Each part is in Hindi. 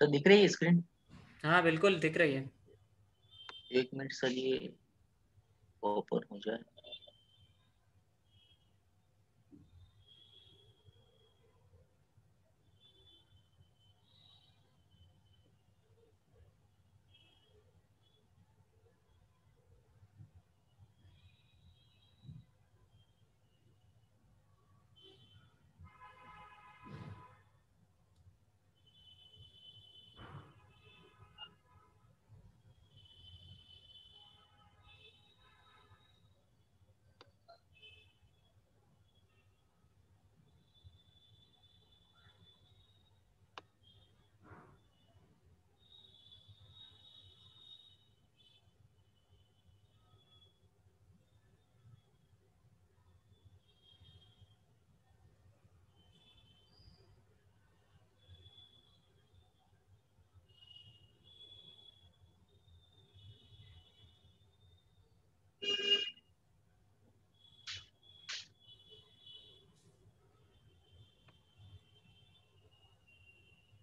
सर दिख रही है स्क्रीन? हाँ बिल्कुल दिख रही है। एक मिनट सर, ये ओपन हो जाए।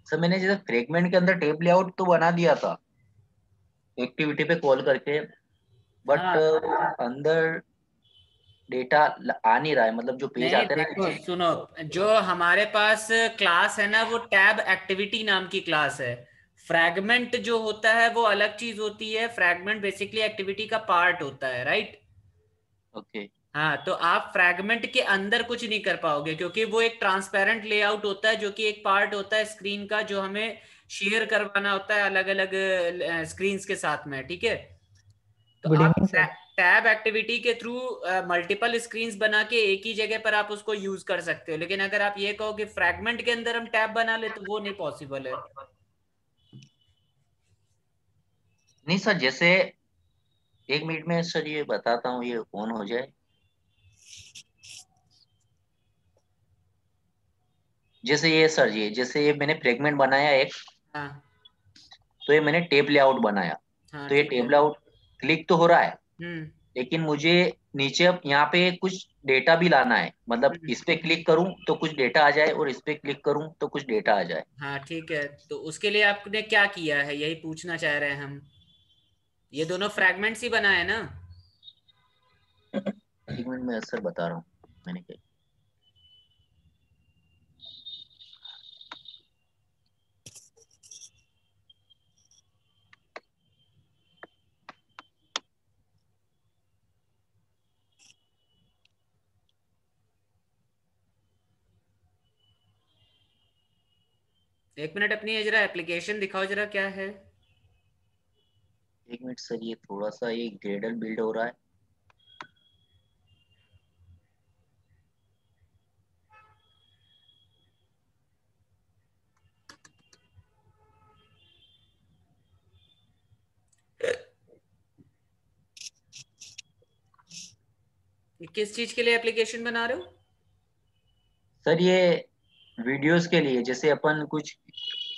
सर मैंने जैसे फ्रेगमेंट के अंदर टेप लेआउट तो बना दिया था एक्टिविटी पे कॉल करके, बट हाँ अंदर डेटा आ नहीं रहा है, मतलब जो पेज नहीं आते हैं ना देखो नीचे। सुनो, जो हमारे पास क्लास है ना वो टैब एक्टिविटी नाम की क्लास है। फ्रैगमेंट जो होता है वो अलग चीज होती है, फ्रैगमेंट बेसिकली एक्टिविटी का पार्ट होता है, राइट। ओके। हाँ तो आप फ्रैगमेंट के अंदर कुछ नहीं कर पाओगे क्योंकि वो एक ट्रांसपेरेंट लेआउट होता है जो कि एक पार्ट होता है स्क्रीन का, जो हमें शेयर करवाना होता है अलग अलग स्क्रीन्स के साथ में, ठीक है। तो गुड आप इवनिंग सर। टैब एक्टिविटी के थ्रू मल्टीपल स्क्रीन्स बना के एक ही जगह पर आप उसको यूज कर सकते हो, लेकिन अगर आप ये कहो कि फ्रैगमेंट के अंदर हम टैब बना ले तो वो नहीं पॉसिबल है। नहीं सर, जैसे एक मिनट में सर ये बताता हूँ, ये ऑन हो जाए। जैसे ये सर, ये जैसे ये मैंने फ्रेगमेंट बनाया एक, हाँ तो ये मैंने टेप लेआउट बनाया। हाँ तो ये ठीक है। टेप लेआउट क्लिक तो हो रहा है, हम्म लेकिन मुझे नीचे अब यहाँ पे कुछ डेटा भी लाना है। मतलब हम्म। इस पे क्लिक करूँ तो कुछ डेटा आ जाए, और इस पे क्लिक करूँ तो कुछ डेटा आ जाए। हाँ ठीक है, तो उसके लिए आपने क्या किया है यही पूछना चाह रहे हैं हम। ये दोनों फ्रैगमेंट्स ही बनाए ना। एक मिनट में सर बता रहा हूँ मैंने क्या। एक मिनट, अपनी ये जरा एप्लीकेशन दिखाओ जरा क्या है। एक मिनट सर, ये थोड़ा सा ये ग्रेडल बिल्ड हो रहा है। ये किस चीज के लिए एप्लीकेशन बना रहे हो? सर ये वीडियोस के लिए, जैसे अपन कुछ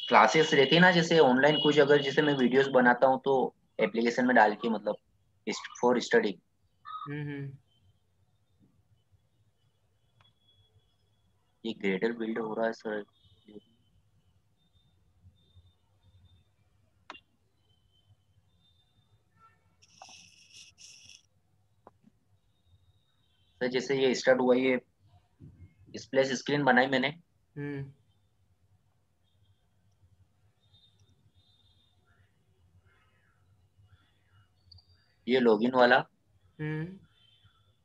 क्लासेस रहती है ना, जैसे ऑनलाइन कुछ, अगर जैसे मैं वीडियोस बनाता हूँ तो एप्लीकेशन में डाल के, मतलब फॉर स्टडी। हम्म। ये ग्रेडल बिल्ड हो रहा है सर। सर जैसे ये स्टार्ट हुआ, ये स्प्लैश स्क्रीन बनाई मैंने। हम्म ये लॉगिन वाला। हम्म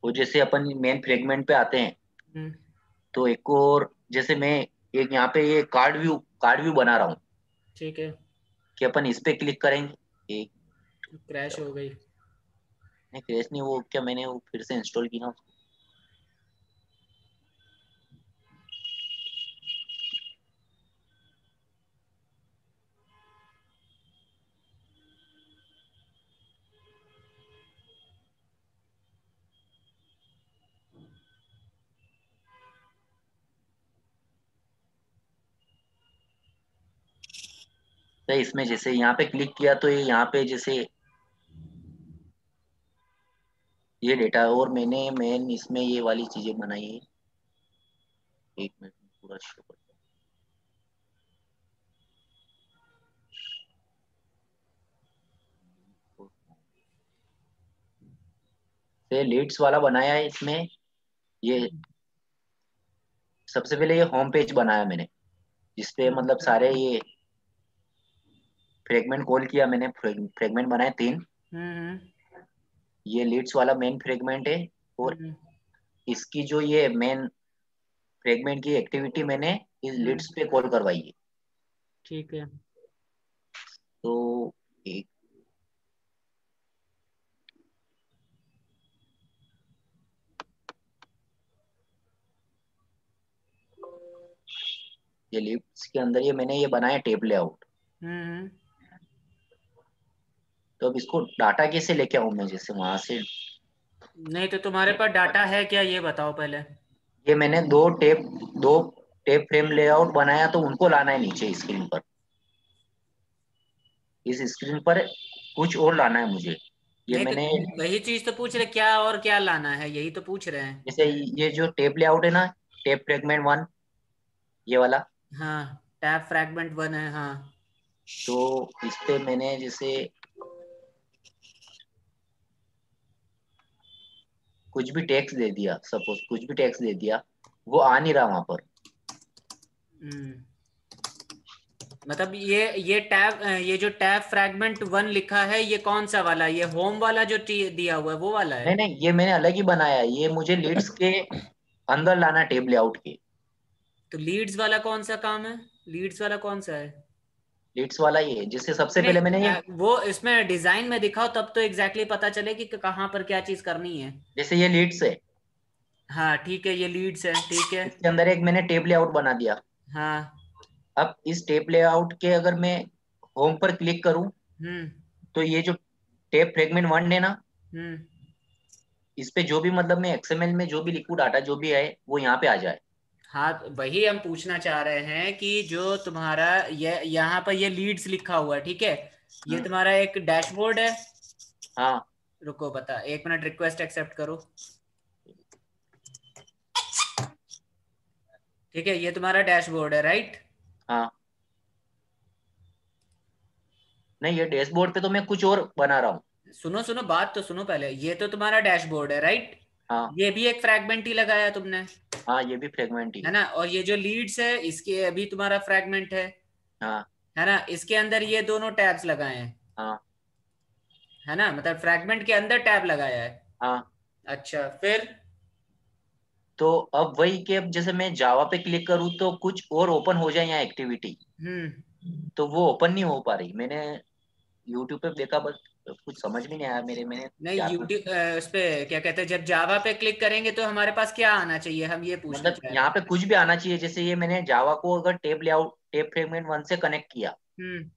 वो जैसे अपन मेन फ्रेगमेंट पे आते हैं, हम्म। तो एक और जैसे मैं एक यहाँ पे ये कार्ड व्यू बना रहा हूँ, ठीक है। कि अपन इस पे क्लिक करेंगे। एक क्रैश हो गई। नहीं, क्रैश नहीं, वो क्या मैंने वो फिर से इंस्टॉल की ना उसको। तो इसमें जैसे यहाँ पे क्लिक किया तो ये यहाँ पे जैसे ये डेटा, और मैंने मेन इसमें ये वाली चीजें बनाई है। एक मिनट में पूरा शो करता से लीड्स वाला बनाया है इसमें। ये सबसे पहले ये होम पेज बनाया मैंने, जिसपे मतलब सारे ये फ्रेगमेंट कॉल किया मैंने, फ्रेगमेंट बनाए 3। हम्म ये लीड्स वाला मेन फ्रेगमेंट है, और हम्म इसकी जो ये मेन फ्रेगमेंट की एक्टिविटी मैंने इस हम्म, लीड्स पे कॉल करवाई है। ठीक है। तो एक ये लीड्स के अंदर ये मैंने ये बनाया टेब लेआउट। हम्म तो अब इसको डाटा कैसे लेके आऊं मैं, जैसे वहां से। नहीं तो तुम्हारे पास डाटा है क्या, ये बताओ पहले। ये मैंने दो टेप फ्रेम लेआउट बनाया, तो उनको लाना है नीचे स्क्रीन पर। इस स्क्रीन पर कुछ और लाना है मुझे। ये नहीं तो मैंने वही चीज तो पूछ रहे, क्या और क्या लाना है, यही तो पूछ रहे हैं। जैसे ये जो टेप लेआउट है ना, टेप फ्रेगमेंट 1, ये वाला। हाँ, टैब फ्रैगमेंट 1 है, हाँ। तो इस पे मैंने जैसे कुछ भी टेक्स्ट दे दिया, सपोज कुछ भी टेक्स्ट दे दिया, वो आ नहीं रहा वहां पर। हम्म मतलब ये टैब, ये जो टैब फ्रैगमेंट 1 लिखा है, ये कौन सा वाला, ये होम वाला जो दिया हुआ है वो वाला है? नहीं नहीं, ये मैंने अलग ही बनाया है, ये मुझे लीड्स के अंदर लाना टेब लेआउट के। तो लीड्स वाला कौन सा काम है? लीड्स वाला कौन सा है? लीड्स वाला ये है, जिससे सबसे नहीं पहले मैंने ये वो इसमें डिजाइन में दिखाओ, तब तो एग्जैक्टली पता चले कि कहाँ पर क्या चीज करनी है। जैसे ये लीड्स है, हाँ ठीक है, ये लीड्स है, ठीक है। इसके अंदर एक मैंने टेब लेआउट बना दिया। हाँ। अब इस टेप लेआउट के अगर मैं होम पर क्लिक करूं, हम्म तो ये जो टेप फ्रेगमेंट 1 है ना, हम्म इस पे जो भी मतलब मैं एक्सएमएल में जो भी लिखूं, डाटा जो भी है वो यहाँ पे आ जाए। हाँ, तो वही हम पूछना चाह रहे हैं कि जो तुम्हारा ये यहाँ पर ये लीड्स लिखा हुआ है, ठीक है, ये हम्म, तुम्हारा एक डैशबोर्ड है। हाँ रुको, बता, 1 मिनट, रिक्वेस्ट एक्सेप्ट करो। ठीक है, ये तुम्हारा डैशबोर्ड है, राइट? हाँ। नहीं, ये डैशबोर्ड पे तो मैं कुछ और बना रहा हूँ। सुनो सुनो, बात तो सुनो पहले, ये तो तुम्हारा डैशबोर्ड है, राइट? हाँ ये भी एक फ्रैगमेंट ही लगाया तुमने, हाँ, ये भी फ्रेगमेंट ही है है। ना? और ये जो लीड्स है, इसके अभी तुम्हारा फ्रैगमेंट हाँ है ना? इसके अंदर ये दोनों टैब्स लगाए हैं, हाँ है ना? मतलब फ्रैगमेंट के अंदर टैब लगाया है। हाँ। अच्छा, फिर? तो अब वही कि अब जैसे मैं जावा पे क्लिक करूँ तो कुछ और ओपन हो जाए यहाँ एक्टिविटी, हम्म तो वो ओपन नहीं हो पा रही। मैंने यूट्यूब पे देखा, बस कुछ समझ में नहीं आया मेरे, मैंने नहीं, क्या कुछ। यूट्यूब उस पे क्या कहते हैं, जब जावा पे क्लिक करेंगे तो हमारे पास क्या आना चाहिए, हम ये पूछना मतलब चाह रहे यहाँ हैं। पे कुछ भी आना चाहिए, जैसे ये मैंने जावा को अगर टेप लेआउट टेप फ्रेगमेंट 1 से कनेक्ट किया, हम्म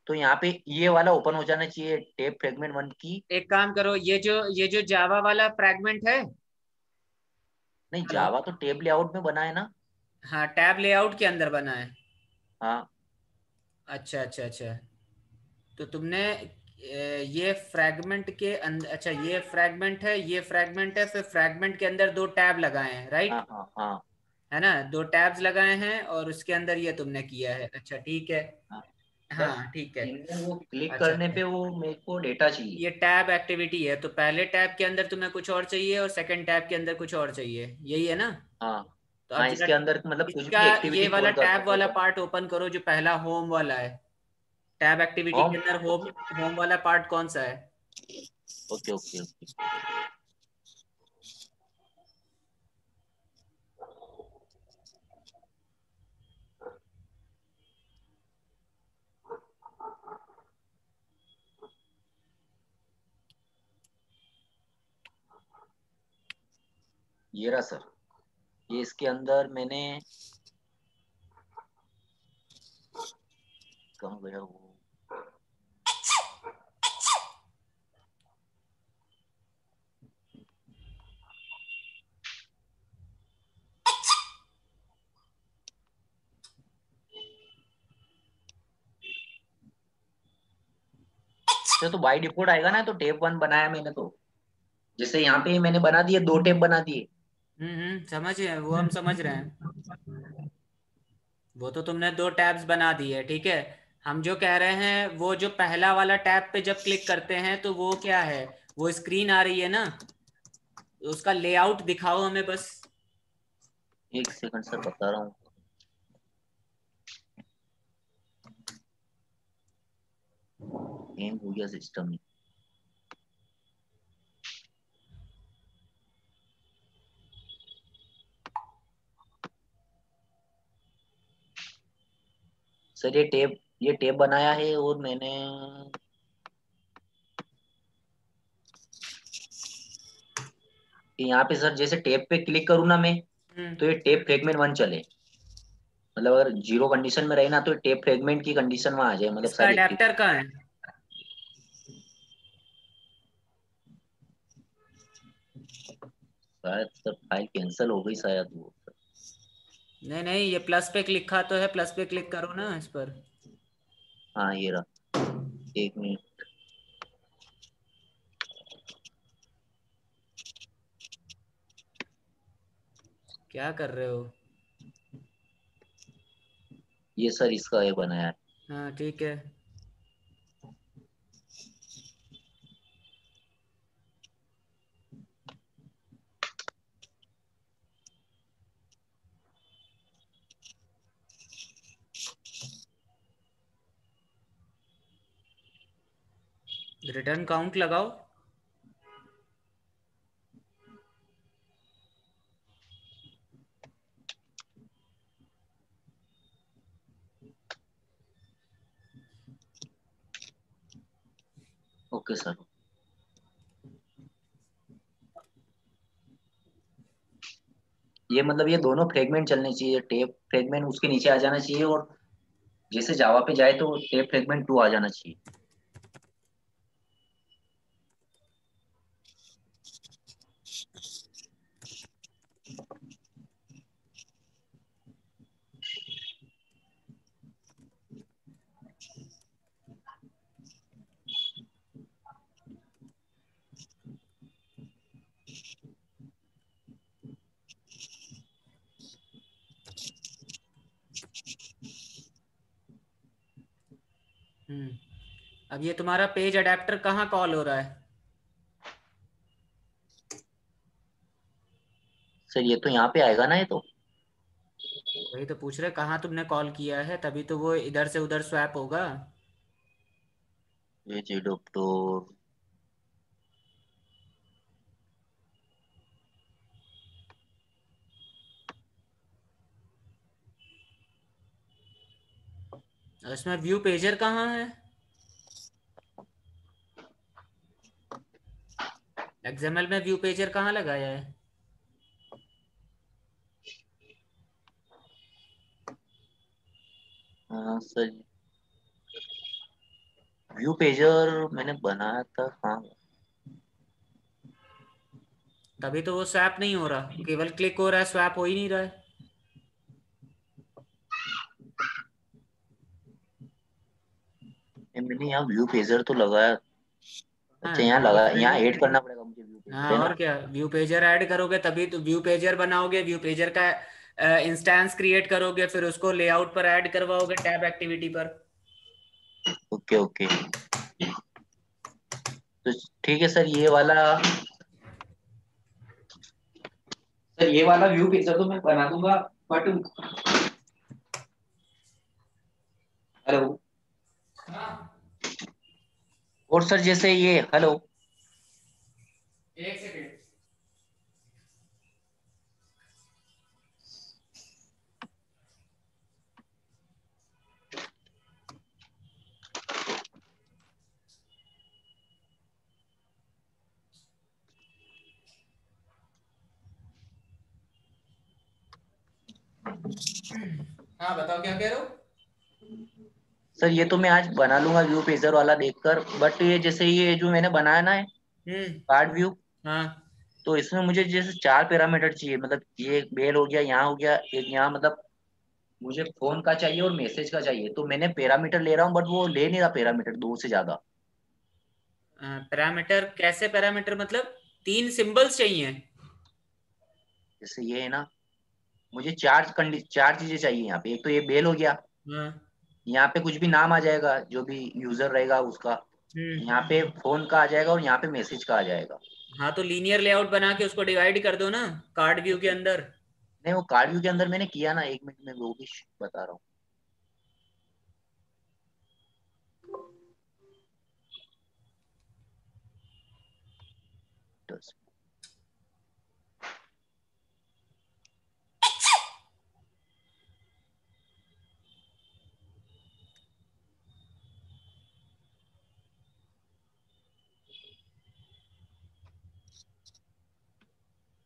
तो यहाँ पे ये वाला ओपन हो जाना चाहिए, टेप फ्रेगमेंट 1 की। एक काम करो, ये जो जावा वाला फ्रैगमेंट है। नहीं, हेलो? जावा तो टेप लेआउट में बना है ना। हाँ, टैब लेआउट के अंदर बना है। हाँ अच्छा अच्छा अच्छा। तो तुमने ये फ्रैगमेंट के अंदर, अच्छा, ये फ्रैगमेंट है, ये फ्रैगमेंट है, फिर फ्रैगमेंट के अंदर दो टैब लगाए हैं, हाँ राइट? हाँ हाँ है ना? दो टैब्स लगाए हैं और उसके अंदर ये तुमने किया है, अच्छा ठीक है। हाँ। बस हाँ ठीक है। इनमें वो क्लिक अच्छा करने अच्छा, पे वो मेरे को डेटा चाहिए। ये टैब एक्टिविटी है, तो पहले टैब के अंदर तुम्हें कुछ और चाहिए और सेकंड टैब के अंदर कुछ और चाहिए, यही है ना? हाँ तो हाँ, अब जरा इसके अंदर मतलब कुछ इसका भी ये एक्टिविटी वाला कॉल कर टैब सकते वाला अपन। पार्ट ओपन करो, जो पहला होम वाला है। Tab activity home. के अंदर होम, होम वाला पार्ट कौन सा है? Okay okay okay. ये रहा सर, ये इसके अंदर मैंने, कहाँ गया वो। तो बाई डिफॉल्ट आएगा ना, तो टेप 1 बनाया मैंने तो, जैसे यहाँ पे मैंने बना दिए, 2 टेप बना दिए। समझ रहे हैं, वो हम समझ रहे हैं। वो तो तुमने दो टैब्स बना दिए, ठीक है। हम जो कह रहे हैं, वो जो पहला वाला टैब पे जब क्लिक करते हैं तो वो क्या है, वो स्क्रीन आ रही है ना? उसका लेआउट दिखाओ हमें बस। एक सेकंड सर बता रहा हूँ। हैंग हो गया सिस्टम। सर ये टेप बनाया है और मैंने यहाँ पे सर जैसे टेप पे क्लिक करूँ ना मैं, हम्म। तो ये टेप फ्रेगमेंट वन चले। मतलब अगर जीरो कंडीशन में रहे ना तो टेप फ्रेगमेंट की कंडीशन में आ जाए, मतलब इसका सारी अडेप्टर एक्टिविटी। कहाँ है? शायद सर फाइल कैंसिल हो गई शायद वो। नहीं नहीं, ये प्लस पे लिखा तो है, प्लस पे क्लिक करो ना इस पर। हाँ ये रहा। एक मिनट। क्या कर रहे हो? ये सर इसका ये बनाया है। हाँ ठीक है। रिटर्न काउंट लगाओ। Okay sir. ये मतलब ये दोनों फ्रेगमेंट चलने चाहिए, टेप फ्रेगमेंट उसके नीचे आ जाना चाहिए, और जैसे जावा पे जाए तो टेप फ्रेगमेंट टू आ जाना चाहिए। हम्म। अब ये तुम्हारा पेज अडेप्टर कहाँ कॉल हो रहा है? सर ये तो यहाँ पे आएगा ना, ये तो। वही तो पूछ रहे कहाँ तुमने कॉल किया है, तभी तो वो इधर से उधर स्वैप होगा। ये जी डॉक्टर। और इसमें व्यू पेजर कहाँ है? एक्सएमएल में व्यू पेजर कहाँ लगाया है? हाँ सर, व्यू पेजर मैंने बनाया था, हाँ। तभी तो वो स्वैप नहीं हो रहा, केवल क्लिक हो रहा है, स्वैप हो ही नहीं रहा है। ये मैंने यहाँ व्यू पेजर तो लगाया। अच्छा, हाँ यहाँ तो लगा, यहाँ फिर। ऐड करना पड़ेगा मुझे व्यू पेजर, हाँ है और ना। क्या, व्यू पेजर ऐड करोगे तभी तो व्यू पेजर बनाओगे, व्यू पेजर का इंस्टेंस क्रिएट करोगे, फिर उसको लेआउट पर ऐड करवाओगे टैब एक्टिविटी पर। Okay okay. तो ठीक है सर, ये वाला, सर ये वाला व्यू पिक्चर तो मैं बना दूंगा, बट हेलो। हाँ। और सर जैसे ये, हेलो। एक सेकेंड। हाँ बताओ क्या कह रहे हो? सर ये तो मैं आज बना लूंगा व्यू पेजर वाला देखकर, बट ये जैसे ये जो मैंने बनाया ना है हम्म। कार्ड व्यू, हाँ। तो इसमें मुझे जैसे चार पैरामीटर चाहिए। मतलब ये एक बेल हो गया, यहाँ हो गया, एक यहाँ, मतलब मुझे फोन का चाहिए और मैसेज का चाहिए। तो मैंने पैरामीटर ले रहा हूँ, बट वो ले नहीं रहा पैरामीटर दो से ज्यादा। पैरामीटर कैसे? पैरामीटर मतलब तीन सिंबल्स चाहिए? जैसे ये है ना, मुझे चार चीजें चाहिए यहाँ पे। एक तो ये बेल हो गया, हाँ। यहाँ पे कुछ भी नाम आ जाएगा जो भी यूजर रहेगा उसका, हम्म। यहाँ पे फोन का आ जाएगा और यहाँ पे मैसेज का आ जाएगा। हाँ तो लीनियर लेआउट बना के उसको डिवाइड कर दो ना कार्ड व्यू के अंदर। नहीं वो कार्ड व्यू के अंदर मैंने किया ना, 1 मिनट में वो भी बता रहा हूँ।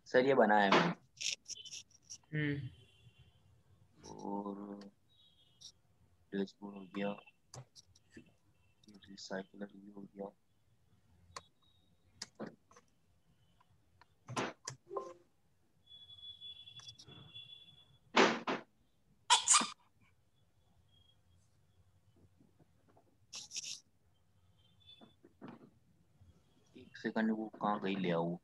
सर ये बनाया है मैंने। हम्म। और डैशबोर्ड हो गया, रिसाइकलर भी हो गया। एक सेकंड, वो कहाँ गई ले आओ।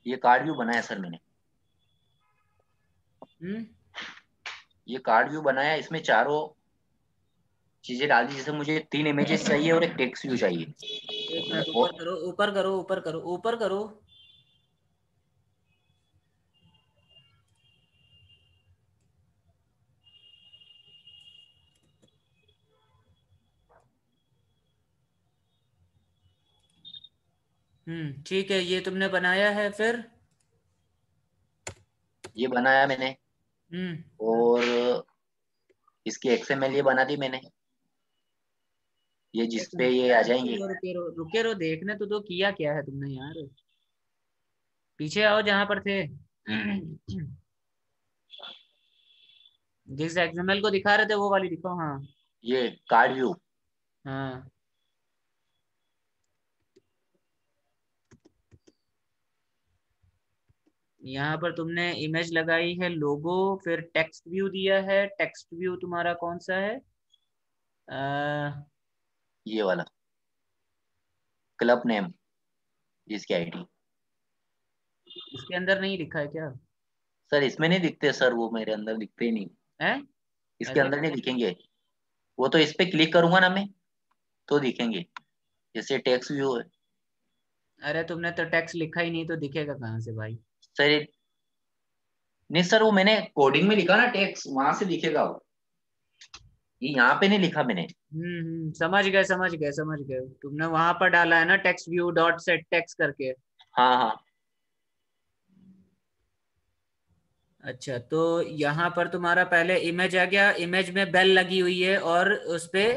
ये कार्ड व्यू बनाया सर मैंने। हम्म। ये कार्ड व्यू बनाया, इसमें चारों चीजें डाल दी। जैसे मुझे 3 इमेजेस चाहिए और एक टेक्स्ट व्यू चाहिए। एक मिनट, वो ऊपर करो, ऊपर करो, ऊपर करो, ऊपर करो। ठीक है, ये तुमने बनाया है फिर। ये बनाया मैंने। हम्म। और इसकी XML ये बना दी मैंने, ये एक जिस पे मिनट, ये आ रुके जाएंगे। रहो, रुके रहो, रुके रहो, देखने तो किया क्या है तुमने यार। पीछे आओ जहां पर थे। जिस एक्सएमएल को दिखा रहे थे वो वाली दिखाओ, हाँ। ये कार्ड व्यू। हाँ। यहाँ पर तुमने इमेज लगाई है लोगो, फिर टेक्स्ट व्यू दिया है। टेक्स्ट व्यू तुम्हारा कौन सा है? ये वाला क्लब नेम, इसकी आईडी। इसके अंदर नहीं लिखा है क्या? सर इसमें नहीं दिखते सर, वो मेरे अंदर दिखते ही नहीं। है इसके ऐसा अंदर नहीं क्या? दिखेंगे। वो तो इस पे क्लिक करूंगा ना मैं, तो दिखेंगे। जैसे टेक्स्ट व्यू है। अरे तुमने तो टेक्स्ट लिखा ही नहीं तो दिखेगा कहाँ से भाई? सर नहीं सर, वो मैंने कोडिंग में लिखा ना टेक्स्ट, वहां से दिखेगा वो। ये यहाँ पे नहीं लिखा मैंने। समझ गए, समझ गए, समझ गए। तुमने वहां पर डाला है ना text view dot set text करके। हाँ हाँ। अच्छा, तो यहाँ पर तुम्हारा पहले इमेज आ गया, इमेज में बेल लगी हुई है और उस पे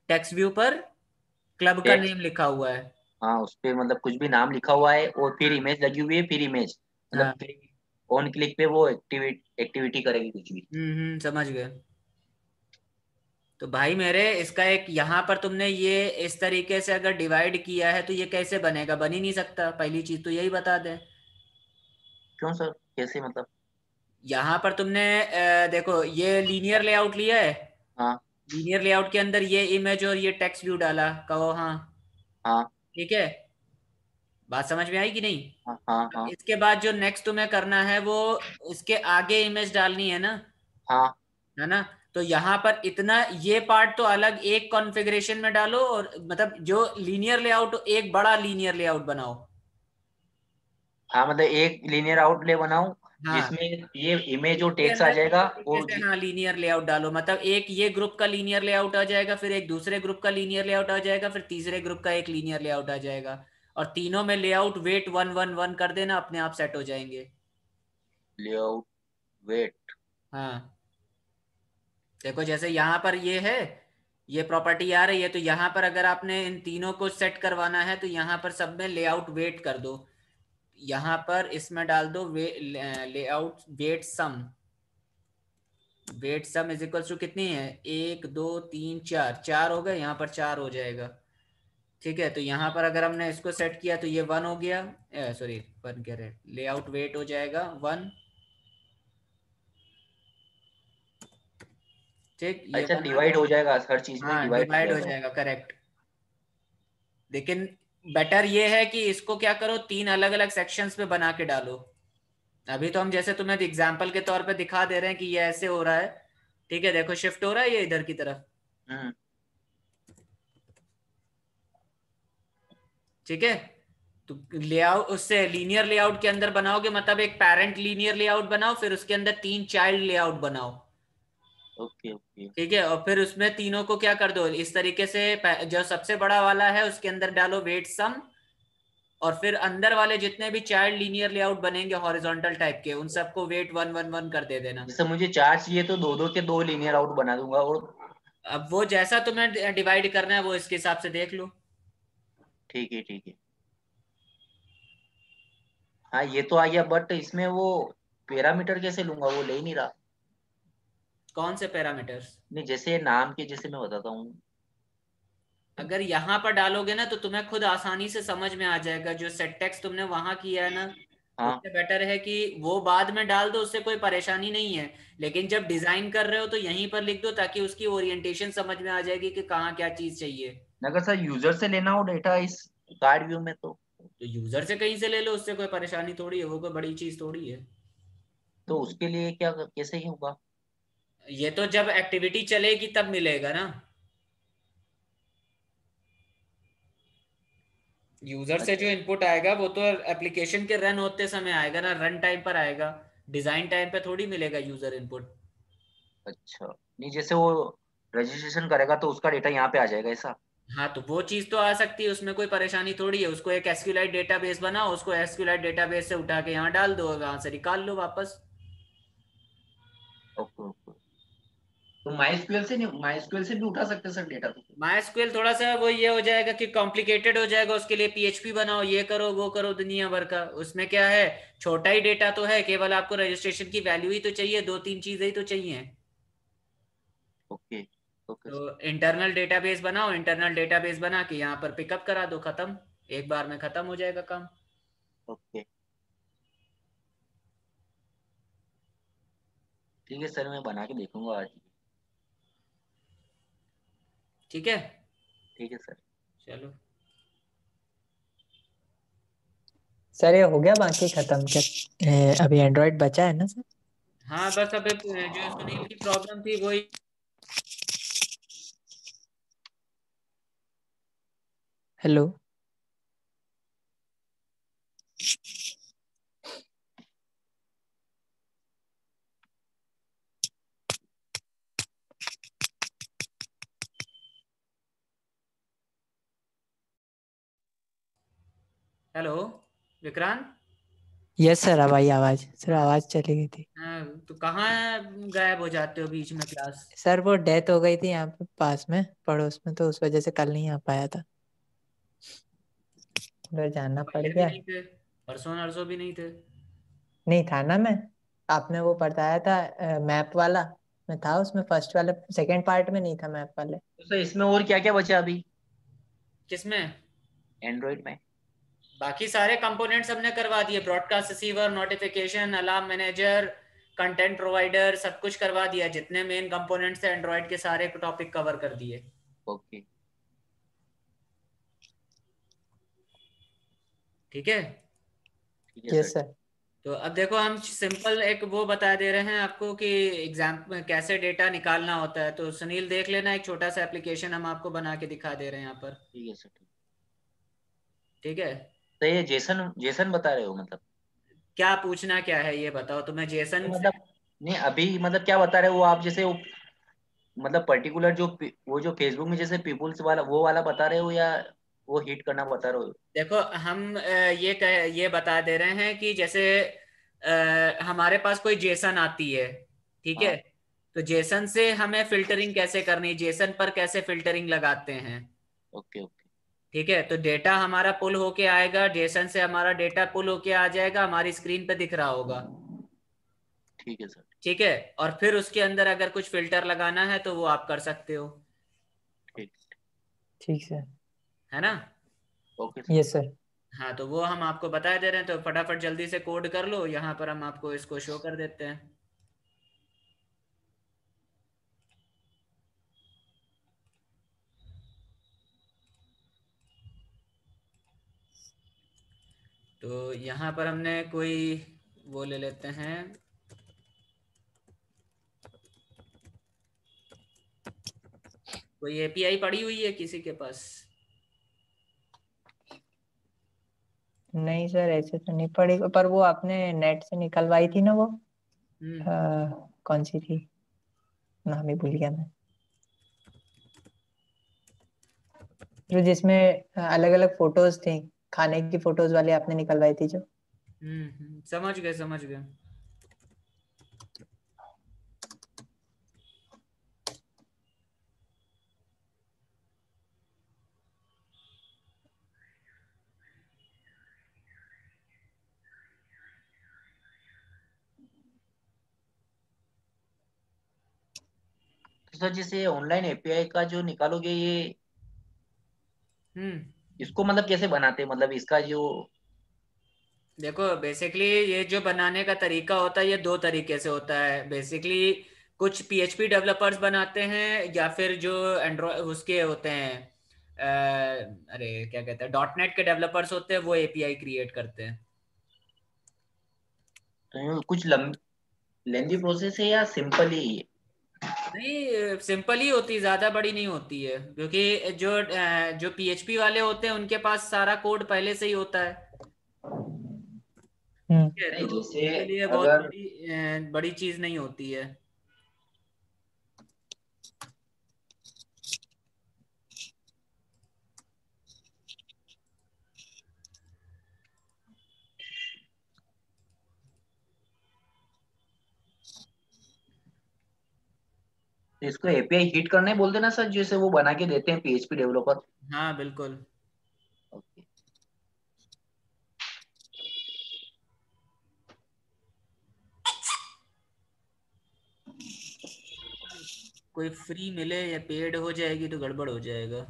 टेक्स्ट व्यू पर क्लब का टेक्स्ट, नेम लिखा हुआ है। हाँ उस पे मतलब कुछ भी नाम लिखा हुआ है, और फिर इमेज लगी हुई है, फिर इमेज मतलब हाँ। क्लिक, ऑन क्लिक पे वो एक्टिविटी करेगी कुछ भी। समझ गए। तो भाई मेरे, इसका एक यहाँ पर तुमने ये इस तरीके से अगर डिवाइड किया है तो ये कैसे बनेगा? बन ही नहीं सकता, पहली चीज तो यही बता दें। क्यों सर, कैसे मतलब? यहाँ पर तुमने देखो ये लीनियर लेआउट लिया है। हाँ लीनियर लेआउट के अंदर ये इमेज और ये टेक्स्ट व्यू डाला, कहो हाँ। हाँ ठीक है, बात समझ में आई कि नहीं? हाँ हाँ अब हाँ इसके बाद जो नेक्स्ट तुम्हें करना है वो इसके आगे इमेज डालनी है ना, हाँ है ना? तो यहाँ पर इतना ये पार्ट तो अलग एक कॉन्फ़िगरेशन में डालो, और मतलब जो लीनियर लेआउट एक बड़ा लीनियर लेआउट बनाओ। हाँ, मतलब एक लीनियर आउटले बनाऊं हाँ, जिसमें ये इमेज और के टेक्स्ट आ अंदर इस जाएगा तरीके और से हाँ लीनियर लेआउट डालो, मतलब एक ये ग्रुप का लीनियर लेआउट आ जाएगा, फिर एक दूसरे ग्रुप का लीनियर लेआउट आ जाएगा, फिर तीसरे ग्रुप का एक लीनियर लेआउट आ जाएगा। और तीनों में लेआउट वेट 1 1 1 कर देना, अपने आप सेट हो जाएंगे। Layout weight. हाँ, देखो जैसे यहाँ पर ये है, ये प्रॉपर्टी आ रही है, तो यहाँ पर अगर आपने इन तीनों को सेट करवाना है तो यहाँ पर सब में लेआउट वेट कर दो। यहाँ पर इसमें डाल दो layout weight sum. Weight sum is equals to कितनी है? 1 2 3 4, 4 हो गए, यहाँ पर 4 हो जाएगा। ठीक है, तो यहाँ पर अगर हमने इसको सेट किया तो ये 1 हो गया। सॉरी, 1 कह रहे, लेआउट वेट हो जाएगा 1। ठीक, ये अच्छा, बना डिवाइड लो। हो जाएगा, हर चीज में हाँ, डिवाइड हो डिवाइड हो जाएगा। जाएगा, करेक्ट। लेकिन बेटर ये है कि इसको क्या करो, 3 अलग अलग सेक्शंस में बना के डालो। अभी तो हम जैसे तुम्हें एग्जांपल के तौर पे दिखा दे रहे हैं कि ये ऐसे हो रहा है। ठीक है, देखो शिफ्ट हो रहा है ये इधर की तरफ। हम्म। ठीक है, तो लेआउट उससे लीनियर लेआउट के अंदर बनाओगे, मतलब एक पेरेंट लीनियर लेआउट बनाओ, फिर उसके अंदर 3 चाइल्ड लेआउट बनाओ। Okay okay. ठीक है, और फिर उसमें तीनों को क्या कर दो इस तरीके से, जो सबसे बड़ा वाला है उसके अंदर डालो वेट सम, और फिर अंदर वाले जितने भी चाइल्ड लीनियर लेआउट बनेंगे हॉरिजॉन्टल टाइप के, उन सबको वेट 1 1 1 कर दे देना। जैसे मुझे चार चाहिए तो दो दो के दो लीनियर आउट बना दूंगा। और अब वो जैसा तुम्हें डिवाइड करना है वो इसके हिसाब से देख लो। ठीक है ठीक है। हाँ ये तो आ गया, बट इसमें वो पैरामीटर कैसे लूंगा, वो ले ही नहीं रहा। कौन से पैरामीटर्स? नहीं, जैसे नाम के जैसे मैं बताता हूँ। अगर यहाँ पर डालोगे ना तो तुम्हें खुद आसानी से समझ में आ जाएगा, जो सेट टेक्स्ट तुमने वहां किया है ना, हाँ। उससे बेटर है कि वो बाद में डाल दो, उससे कोई परेशानी नहीं है। लेकिन जब डिजाइन कर रहे हो तो यहीं पर लिख दो, ताकि उसकी ओरिएंटेशन समझ में आ जाएगी कि कहाँ क्या चीज चाहिए। अगर सर यूजर से लेना हो डेटा इस कार्ड व्यू में तो यूजर से कहीं से ले लो, उससे कोई परेशानी थोड़ी है, वो कोई बड़ी चीज थोड़ी है। तो उसके लिए क्या कैसे ही होगा? ये तो जब एक्टिविटी चलेगी तब मिलेगा ना। यूजर से जो अच्छा इनपुट आएगा वो तो एप्लीकेशन के रन होते समय आएगा ना, रन टाइम पर आएगा। डिजाइन टाइम पे थोड़ी मिलेगा यूजर इनपुट। अच्छा। नहीं, जैसे वो रजिस्ट्रेशन करेगा तो उसका डेटा यहाँ पे आ जाएगा ऐसा? हाँ, तो वो चीज तो आ सकती है, उसमें कोई परेशानी थोड़ी है। उसको एक एसक्यूएलाइट डेटाबेस बनाओ, उसको एसक्यूएलाइट डेटाबेस से उठा के यहाँ डाल दो, वहां से निकाल लो वापस। Okay okay. तो माई से नहीं, माई से भी उठा सकते हैं सर डेटा तो? माइस्क्वेल थोड़ा सा वो ये हो जाएगा कि कॉम्प्लिकेटेड हो जाएगा, उसके लिए पीएचपी बनाओ, ये करो वो करो दुनिया भर का। उसमें क्या है, छोटा ही डेटा तो है, केवल आपको रजिस्ट्रेशन की वैल्यू ही तो चाहिए, 2 3 चीजें ही तो चाहिए। ओके ओके तो सर। इंटरनल डेटाबेस बनाओ, इंटरनल डेटाबेस बना के यहाँ पर पिकअप करा दो, खत्म। एक बार में खत्म हो जाएगा काम। ओके ठीक है सर, मैं बना के देखूंगा आज। ठीक है, ठीक है सर। चलो। सर ये हो गया बाकी खत्म क्या? अभी एंड्रॉइड बचा है ना सर? हाँ बस अब जो सुनील की प्रॉब्लम थी वही। Hello. Hello Vikrant. Yes sir, अब आई आवाज। सर हाँ। आवाज चली गई थी। हाँ, तो कहाँ गायब हो जाते हो बीच में क्लास? सर वो डेथ हो गई थी यहाँ पे पास में पड़ोस में, तो उस वजह से कल नहीं आ पाया था। उधर जाना पड़ पहले भी गया। नहीं थे? परसों नरसों भी नहीं थे? नहीं था ना मैं। आपने वो बताया था मैप वाला। मैं था उसमें फर्स्ट वाले, सेकंड पार्ट में नहीं था मैप वाले। तो सर इसमें और क्या क्या बचा अभी किसमें? एंड्रॉइड में? बाकी सारे कंपोनेंट्स हमने करवा दिए, broadcast receiver, notification, alarm manager, content provider, सब कुछ करवा दिया। जितने मेन कंपोनेंट्स थे एंड्रॉइड के सारे टॉपिक कवर कर दिए। ओके। ठीक है, ठीक है सर। Yes sir. तो अब देखो हम सिंपल एक वो बता दे रहे हैं आपको कि एग्जाम में कैसे डेटा निकालना होता है। तो सुनील देख लेना, एक छोटा सा एप्लीकेशन हम आपको बना के दिखा दे रहे हैं यहाँ पर। ठीक है सर ठीक। ठीक है, तो ये जेसन जेसन बता रहे हो मतलब? क्या पूछना क्या है ये बताओ, तुम्हें तो जेसन से? मतलब नहीं, अभी मतलब क्या बता रहे हो वो आप, जैसे वो मतलब पर्टिकुलर जो वो जो फेसबुक में जैसे पीपुल्स वाला वो वाला बता रहे हो, या वो हिट करना बता रहे हो? देखो हम ये बता दे रहे हैं कि जैसे हमारे पास कोई जेसन आती है, ठीक है, हाँ। तो जेसन से हमें फिल्टरिंग कैसे करनी, जेसन पर कैसे फिल्टरिंग लगाते हैं। Okay okay. ठीक है, तो डेटा हमारा पुल होके आएगा, जेसन से हमारा डेटा पुल होके आ जाएगा, हमारी स्क्रीन पे दिख रहा होगा। ठीक है सर। ठीक है, और फिर उसके अंदर अगर कुछ फिल्टर लगाना है तो वो आप कर सकते हो। ठीक। ठीक सर। है ना? Okay sir. Yes sir. हाँ, तो वो हम आपको बता दे रहे हैं, तो फटाफट जल्दी से कोड कर लो, यहाँ पर हम आपको इसको शो कर देते हैं। तो यहाँ पर हमने कोई वो ले लेते हैं, कोई एपीआई पड़ी हुई है किसी के पास? नहीं सर, ऐसे तो नहीं पड़ेगा, पर वो आपने नेट से निकलवाई थी ना वो, कौन सी थी, नाम ही भूल गया मैं, जो जिसमें अलग अलग फोटोज थी, खाने की फोटोज वाली आपने निकलवाई थी जो। समझ गए समझ गए। तो सर जैसे ऑनलाइन एपीआई का जो निकालोगे ये, हम्म इसको मतलब कैसे बनाते हैं, मतलब इसका जो। देखो बेसिकली ये जो बनाने का तरीका होता है ये दो तरीके से होता है बेसिकली। कुछ पीएचपी डेवलपर्स बनाते हैं, या फिर जो एंड्रॉयड उसके होते हैं, अरे क्या कहते हैं, डॉट नेट के डेवलपर्स होते हैं, वो एपीआई क्रिएट करते हैं। तो ये कुछ लेंदी प्रोसेस है या सिंपल ही है? नहीं सिंपल ही होती है, ज्यादा बड़ी नहीं होती है, क्योंकि जो पीएचपी वाले होते हैं उनके पास सारा कोड पहले से ही होता है। हम्म। ठीक है, नहीं तो जैसे उनके लिए बहुत अगर, बड़ी चीज नहीं होती है। तो इसको एपीआई हिट करना ही बोलते ना सर, जैसे वो बना के देते हैं पीएचपी डेवलपर। हाँ बिल्कुल। ओके। कोई फ्री मिले या पेड हो जाएगी तो गड़बड़ हो जाएगा।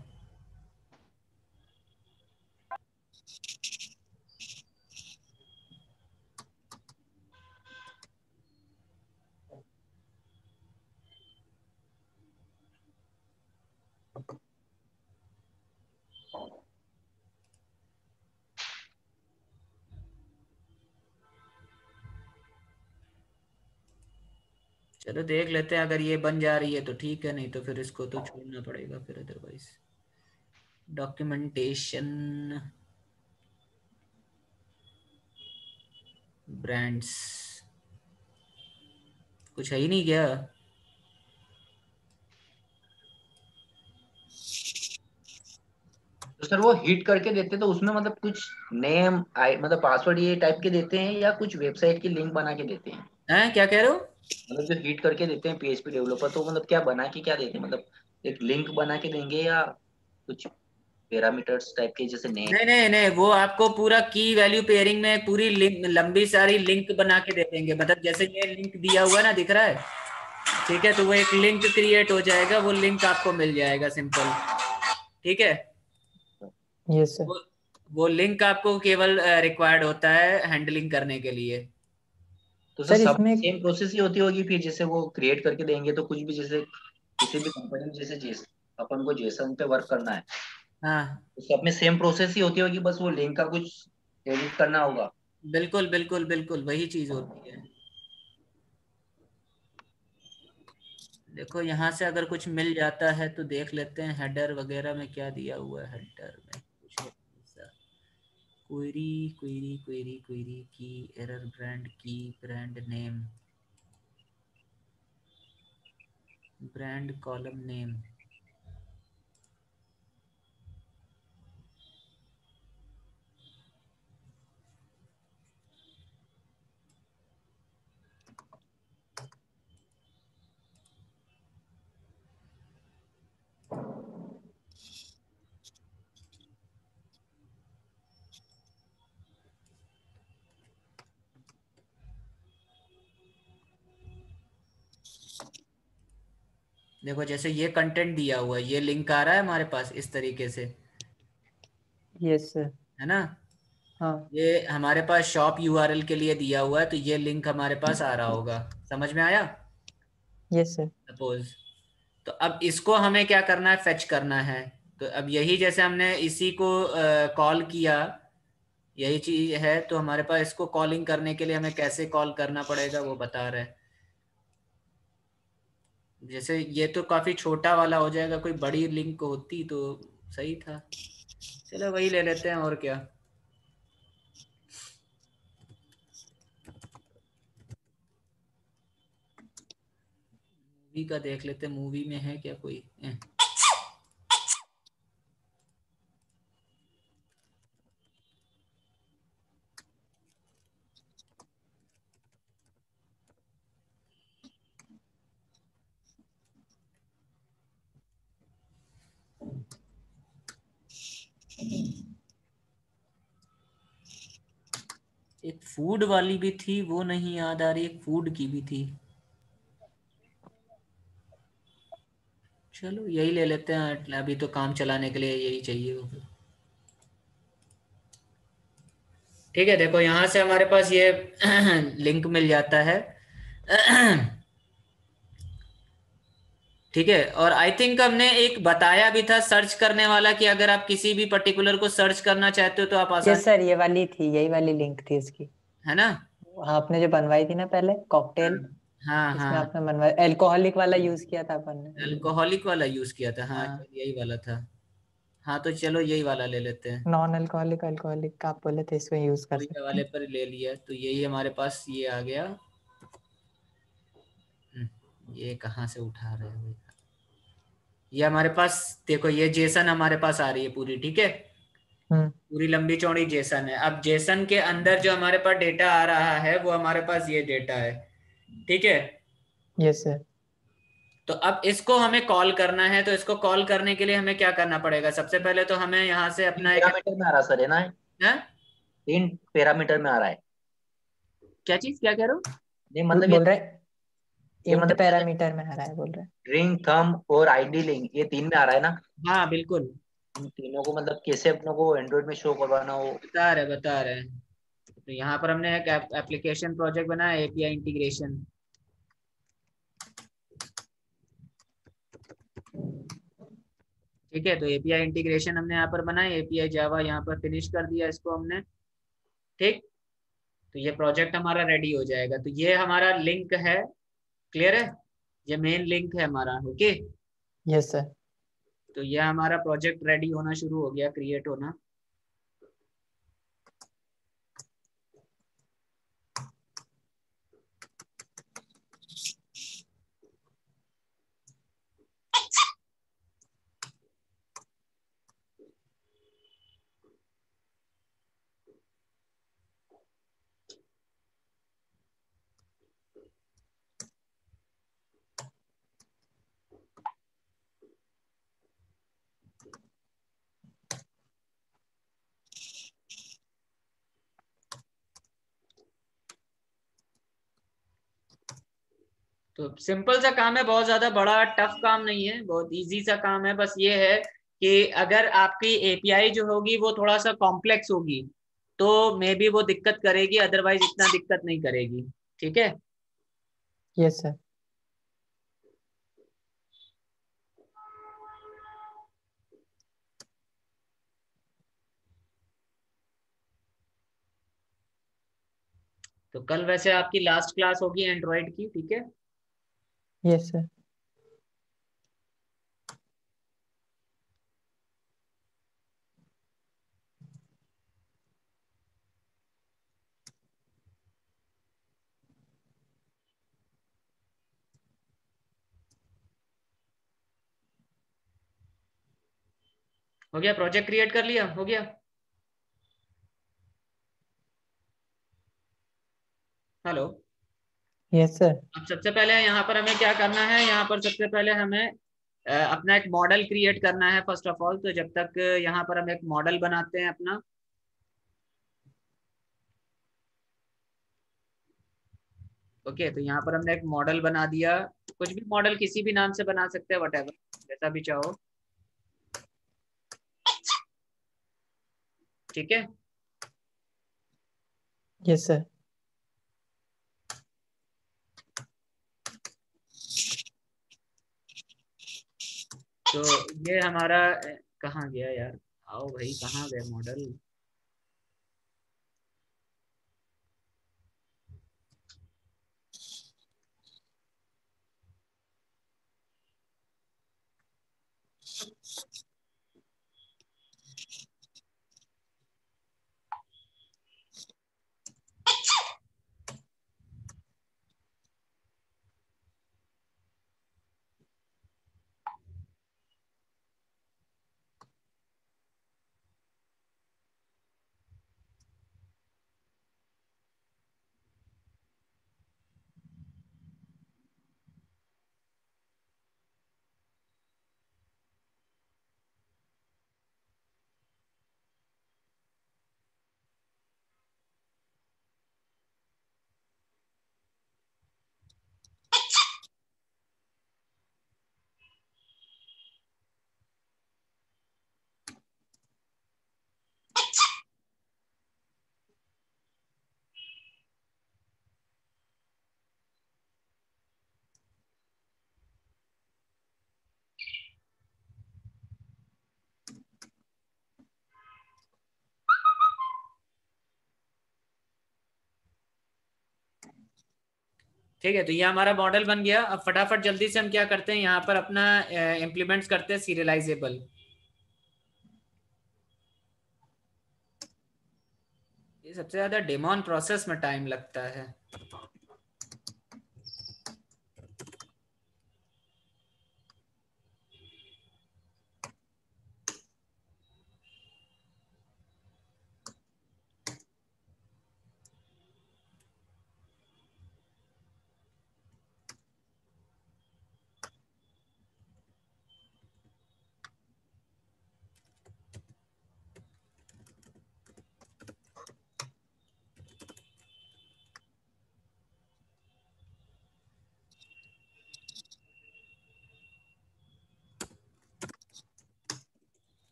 चलो देख लेते हैं, अगर ये बन जा रही है तो ठीक है, नहीं तो फिर इसको तो छोड़ना पड़ेगा फिर अदरवाइज। डॉक्यूमेंटेशन, ब्रांड्स, कुछ है ही नहीं क्या? तो सर वो हिट करके देते तो उसमें मतलब कुछ नेम आई मतलब पासवर्ड ये टाइप के देते हैं या कुछ वेबसाइट की लिंक बना के देते हैं? हैं क्या कह रहे हो? मतलब जो हिट करके देते हैं पीएचपी डेवलपर, तो मतलब क्या बना के क्या देते हैं, मतलब एक लिंक बना के देंगे या कुछ पैरामीटर्स टाइप के जैसे नेम? नहीं नहीं नहीं, वो आपको पूरा की वैल्यू पेयरिंग में पूरी लिंक, लंबी सारी लिंक बना के दे देंगे। मतलब जैसे ये लिंक दिया हुआ है ना, दिख रहा है? ठीक है, तो वो एक लिंक क्रिएट हो जाएगा, वो लिंक आपको मिल जाएगा सिंपल। ठीक है, यस सर। वो वो लिंक आपको केवल रिक्वायर्ड होता है हैंडलिंग करने के लिए। तो सर सर सब इसमें, सेम प्रोसेस ही होती होगी फिर, जैसे वो क्रिएट करके देंगे तो कुछ भी, जैसे किसी भी कंपनी में जैसे अपन को जेसन पे वर्क करना है, हाँ तो सब में सेम प्रोसेस ही होती होगी, बस वो लिंक का कुछ एडिट करना होगा। बिल्कुल बिल्कुल बिल्कुल वही चीज होती है। देखो यहाँ से अगर कुछ मिल जाता है तो देख लेते हैं, हेडर वगैरह में क्या दिया हुआ है, हेडर में कुछ है ऐसा? क्वेरी क्वेरी क्वेरी क्वेरी की, एरर, ब्रांड की, brand name, brand column name. देखो जैसे ये कंटेंट दिया हुआ है, ये लिंक आ रहा है हमारे पास इस तरीके से, यस सर। है ना? हाँ। ये हमारे पास शॉप यूआरएल के लिए दिया हुआ है, तो ये लिंक हमारे पास आ रहा होगा। समझ में आया? Yes sir. सपोज, तो अब इसको हमें क्या करना है, फेच करना है। तो अब यही जैसे हमने इसी को कॉल किया, यही चीज है। तो हमारे पास इसको कॉलिंग करने के लिए हमें कैसे कॉल करना पड़ेगा वो बता रहा है। जैसे ये तो काफी छोटा वाला हो जाएगा, कोई बड़ी लिंक होती तो सही था। चलो वही ले लेते हैं, और क्या। मूवी का देख लेते हैं, मूवी में है क्या कोई। एक फूड वाली भी थी, वो नहीं याद आ रही। एक फूड की भी थी। चलो यही ले लेते हैं, अभी तो काम चलाने के लिए यही चाहिए होगा। ठीक है, देखो यहाँ से हमारे पास ये लिंक मिल जाता है। ठीक है, और आई थिंक हमने एक बताया भी था सर्च करने वाला, कि अगर आप किसी भी पर्टिकुलर को सर्च करना चाहते हो तो आप ये आसानी। सर ये वाली थी, यही वाली लिंक थी इसकी, है ना। हाँ आपने जो बनवाई थी ना पहले कॉकटेल, हाँ इसमें हाँ, आपने बनवाया अल्कोहलिक वाला यूज किया था अपन ने। अल्कोहलिक वाला यूज किया था, हाँ हाँ यही वाला था। हाँ तो चलो यही वाला ले लेते हैं। नॉन अल्कोहलिक अल्कोहलिक का आप बोले थे, इसमें यूज कर वही सकते वाले हैं। पर ले लिया, तो यही हमारे पास ये आ गया। ये कहाँ से उठा रहे हो। ये हमारे पास देखो, ये जेसन हमारे पास आ रही है पूरी, ठीक है। हम्म। पूरी लंबी चौड़ी जेसन है। अब जेसन के अंदर जो हमारे पास डेटा आ रहा है वो हमारे पास ये डेटा है, ठीक है। Yes sir. तो अब इसको हमें कॉल करना है, तो इसको कॉल करने के लिए हमें क्या करना पड़ेगा। सबसे पहले तो हमें यहाँ से तीन अपना एक पैरामीटर में आ रहा सर, है ना। है। 3 पैरामीटर में आ रहा है। क्या चीज, क्या कह रहे हो। नहीं मतलब बोल रहे ये इंट मतलब जैसे पैरामीटर में आ रहा है बोल रहे रिंग, थंब और आईडी लिंक, ये 3 में आ रहा है ना। हाँ बिल्कुल, इन तीनों को मतलब कैसे अपनों को एंड्रॉइड में शो करवाना हो। बता रहे हैं। तो यहाँ पर हमने एक एप्लीकेशन प्रोजेक्ट बनाया, एपीआई इंटीग्रेशन। ठीक है, तो एपीआई इंटीग्रेशन हमने यहाँ पर बनाई, एपीआई जावा यहाँ पर फिनिश कर दिया इसको हमने। ठीक, तो ये प्रोजेक्ट हमारा रेडी हो जाएगा। तो ये हमारा लिंक है, क्लियर है। ये मेन लिंक है हमारा, ओके। Yes sir. तो ये हमारा प्रोजेक्ट रेडी होना शुरू हो गया, क्रिएट होना। तो सिंपल सा काम है, बहुत ज्यादा बड़ा टफ काम नहीं है, बहुत इजी सा काम है। बस ये है कि अगर आपकी एपीआई जो होगी वो थोड़ा सा कॉम्प्लेक्स होगी तो मे बी वो दिक्कत करेगी, अदरवाइज इतना दिक्कत नहीं करेगी। ठीक है। Yes sir. तो कल वैसे आपकी लास्ट क्लास होगी एंड्रॉइड की, ठीक है। Yes sir. हो गया, प्रोजेक्ट क्रिएट कर लिया, हो गया। हेलो। Yes sir. अब सबसे पहले यहाँ पर हमें क्या करना है, यहाँ पर सबसे पहले हमें अपना एक मॉडल क्रिएट करना है फर्स्ट ऑफ ऑल। तो जब तक यहाँ पर हम एक मॉडल बनाते हैं अपना। ओके, तो यहाँ पर हमने एक मॉडल बना दिया। कुछ भी मॉडल किसी भी नाम से बना सकते हैं, वटेवर, जैसा भी चाहो। ठीक है। Yes sir. तो ये हमारा कहाँ गया यार। आओ भाई, कहाँ गए मॉडल। ठीक है, तो ये हमारा मॉडल बन गया। अब फटाफट जल्दी से हम क्या करते हैं, यहाँ पर अपना इम्प्लीमेंट्स करते हैं सीरियलाइजेबल। ये सबसे ज्यादा डेमॉन प्रोसेस में टाइम लगता है।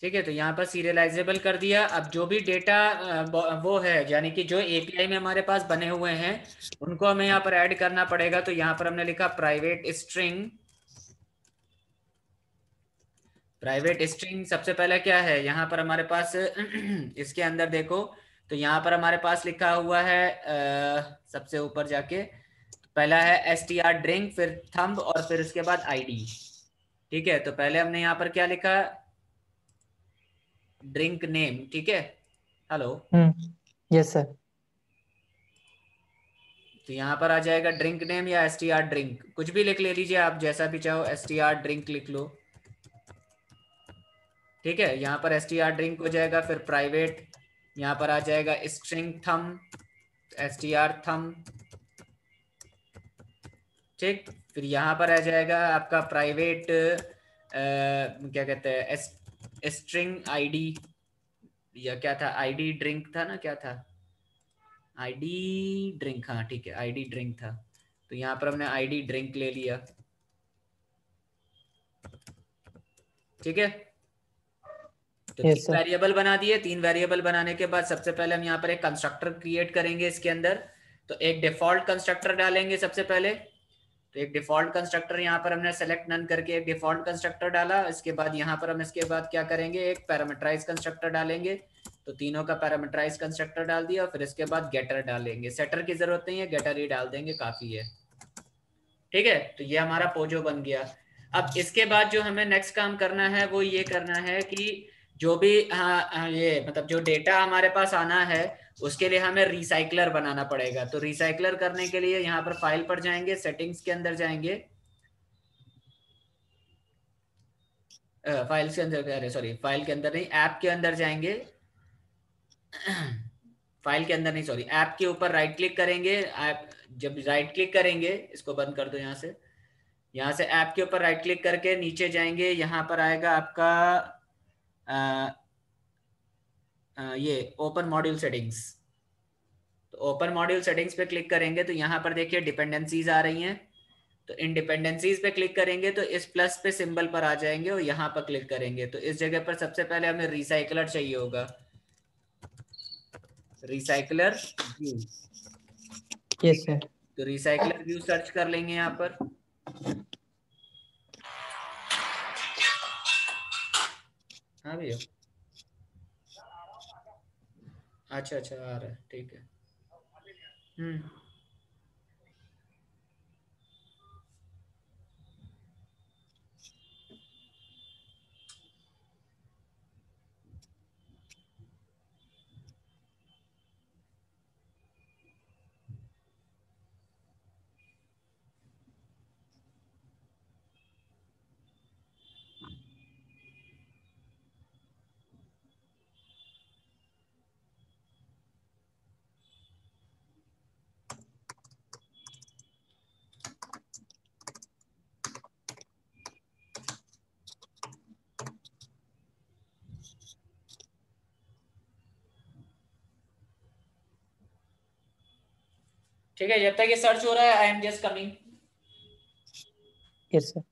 ठीक है, तो यहाँ पर सीरियलाइजेबल कर दिया। अब जो भी डेटा वो है, यानी कि जो एपीआई में हमारे पास बने हुए हैं, उनको हमें यहाँ पर ऐड करना पड़ेगा। तो यहाँ पर हमने लिखा प्राइवेट स्ट्रिंग। प्राइवेट स्ट्रिंग सबसे पहले क्या है, यहाँ पर हमारे पास इसके अंदर देखो, तो यहाँ पर हमारे पास लिखा हुआ है सबसे ऊपर जाके, पहला है एसटीआर ड्रिंक, फिर थंब, और फिर उसके बाद आईडी। ठीक है, तो पहले हमने यहाँ पर क्या लिखा, ड्रिंक नेम। ठीक है, हेलो। Yes sir. तो यहाँ पर आ जाएगा ड्रिंक नेम या एसटीआर ड्रिंक, कुछ भी लिख ले लीजिए आप, जैसा भी चाहो, एसटीआर ड्रिंक लिख लो। ठीक है, यहाँ पर एसटीआर ड्रिंक हो जाएगा। फिर प्राइवेट, यहाँ पर आ जाएगा स्ट्रिंग थम, एसटीआर थम। ठीक, फिर यहाँ पर आ जाएगा आपका प्राइवेट क्या कहते हैं, स्ट्रिंग आईडी, या क्या था, आईडी ड्रिंक था ना, क्या था, आईडी ड्रिंक, हाँ ठीक है, आईडी ड्रिंक था। तो यहाँ पर हमने आईडी ड्रिंक ले लिया। ठीक है, तो यस 3 सर। वेरिएबल बना दिए। 3 वेरिएबल बनाने के बाद सबसे पहले हम यहाँ पर एक कंस्ट्रक्टर क्रिएट करेंगे इसके अंदर। तो एक डिफॉल्ट कंस्ट्रक्टर डालेंगे सबसे पहले। तो एक डिफॉल्ट कंस्ट्रक्टर यहाँ पर हमने सेलेक्ट नन करके एक डिफॉल्ट कंस्ट्रक्टर डाला। इसके बाद यहाँ पर हम इसके बाद क्या करेंगे, एक पैरामीटराइज कंस्ट्रक्टर डालेंगे। तो तीनों का पैरामीटराइज कंस्ट्रक्टर डाल दिया, और फिर इसके बाद गेटर डालेंगे। सेटर की जरूरत नहीं है, गेटर ही डाल देंगे, काफी है। ठीक है, तो ये हमारा पोजो बन गया। अब इसके बाद जो हमें नेक्स्ट काम करना है वो ये करना है कि जो भी ये मतलब जो डेटा हमारे पास आना है, उसके लिए हमें रिसाइकलर बनाना पड़ेगा। तो रिसाइकलर करने के लिए यहाँ पर फाइल पर जाएंगे, सेटिंग्स के अंदर जाएंगे, फाइल के अंदर, अरे सॉरी, फाइल के अंदर नहीं, ऐप के अंदर जाएंगे। फाइल के अंदर नहीं, सॉरी, ऐप के ऊपर राइट क्लिक करेंगे। ऐप, जब राइट क्लिक करेंगे, इसको बंद कर दो यहाँ से। यहाँ से ऐप के ऊपर राइट क्लिक करके नीचे जाएंगे, यहाँ पर आएगा आपका ये ओपन मॉड्यूल सेटिंग्स। तो ओपन मॉड्यूल सेटिंग्स पे क्लिक करेंगे तो यहाँ पर देखिए डिपेंडेंसीज आ रही हैं। तो इन डिपेंडेंसीज पे क्लिक करेंगे तो इस प्लस पे सिंबल पर आ जाएंगे, और यहाँ पर क्लिक करेंगे तो इस जगह पर सबसे पहले हमें रिसाइकलर चाहिए होगा, रिसाइकलर व्यू। Yes sir. तो रिसाइकलर व्यू सर्च कर लेंगे यहाँ पर। हाँ भैया, अच्छा अच्छा आ रहा है, ठीक है। ठीक है, जब तक ये सर्च हो रहा है, I am just coming. Yes sir.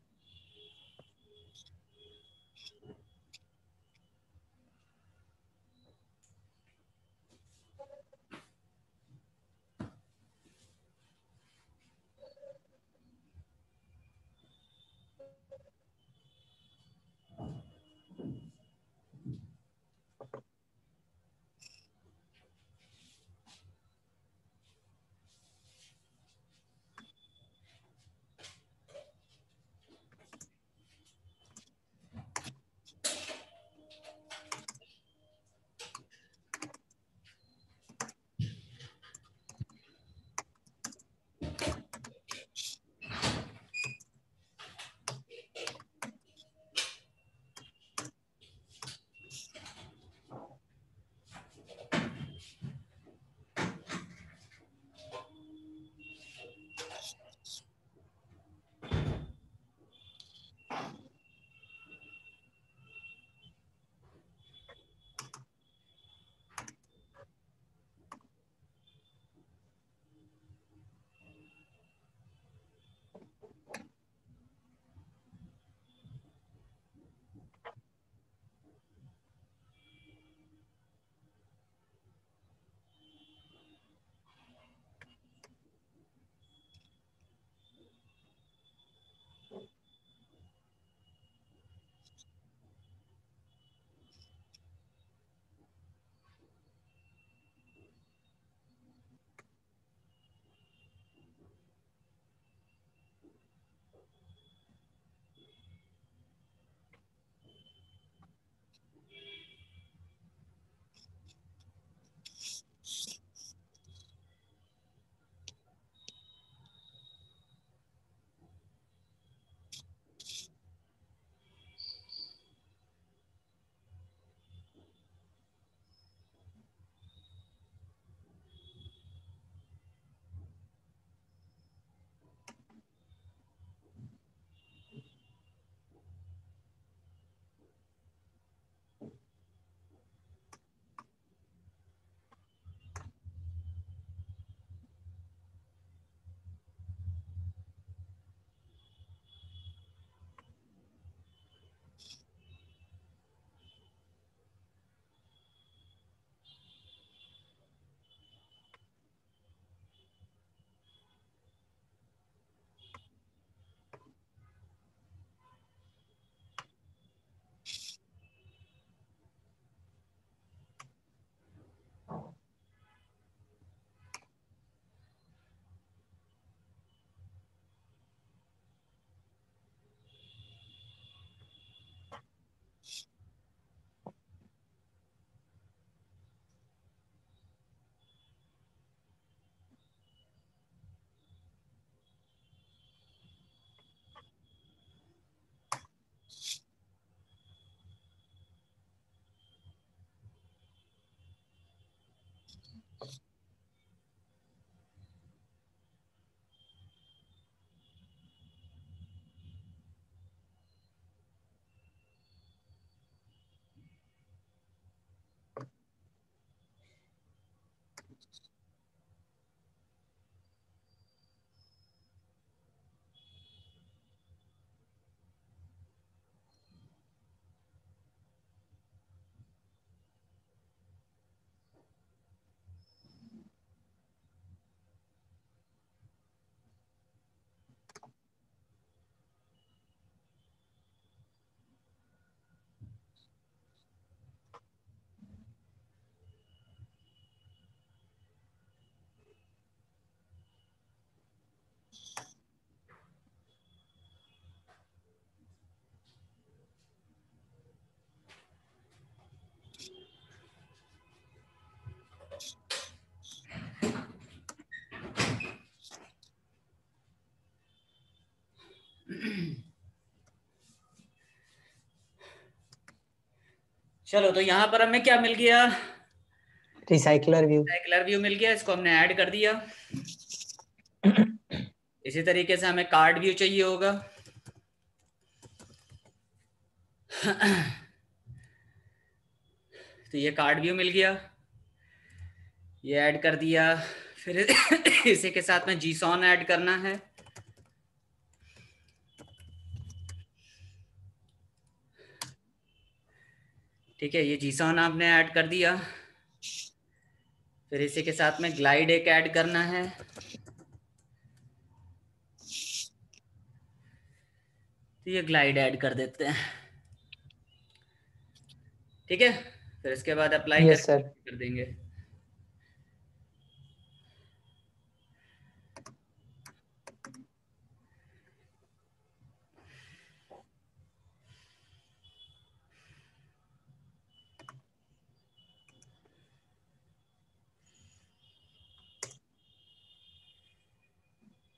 चलो तो यहाँ पर हमें क्या मिल गया, रिसाइकलर व्यू। रिसाइकलर व्यू मिल गया, इसको हमने ऐड कर दिया। इसी तरीके से हमें कार्ड व्यू चाहिए होगा। तो ये कार्ड व्यू मिल गया, ये ऐड कर दिया। फिर इसी के साथ में जीसॉन ऐड करना है। ठीक है, ये जीसॉन आपने ऐड कर दिया। फिर इसी के साथ में ग्लाइड एक ऐड करना है। तो ये ग्लाइड ऐड कर देते हैं। ठीक है, फिर इसके बाद अप्लाई यस सर। कर देंगे।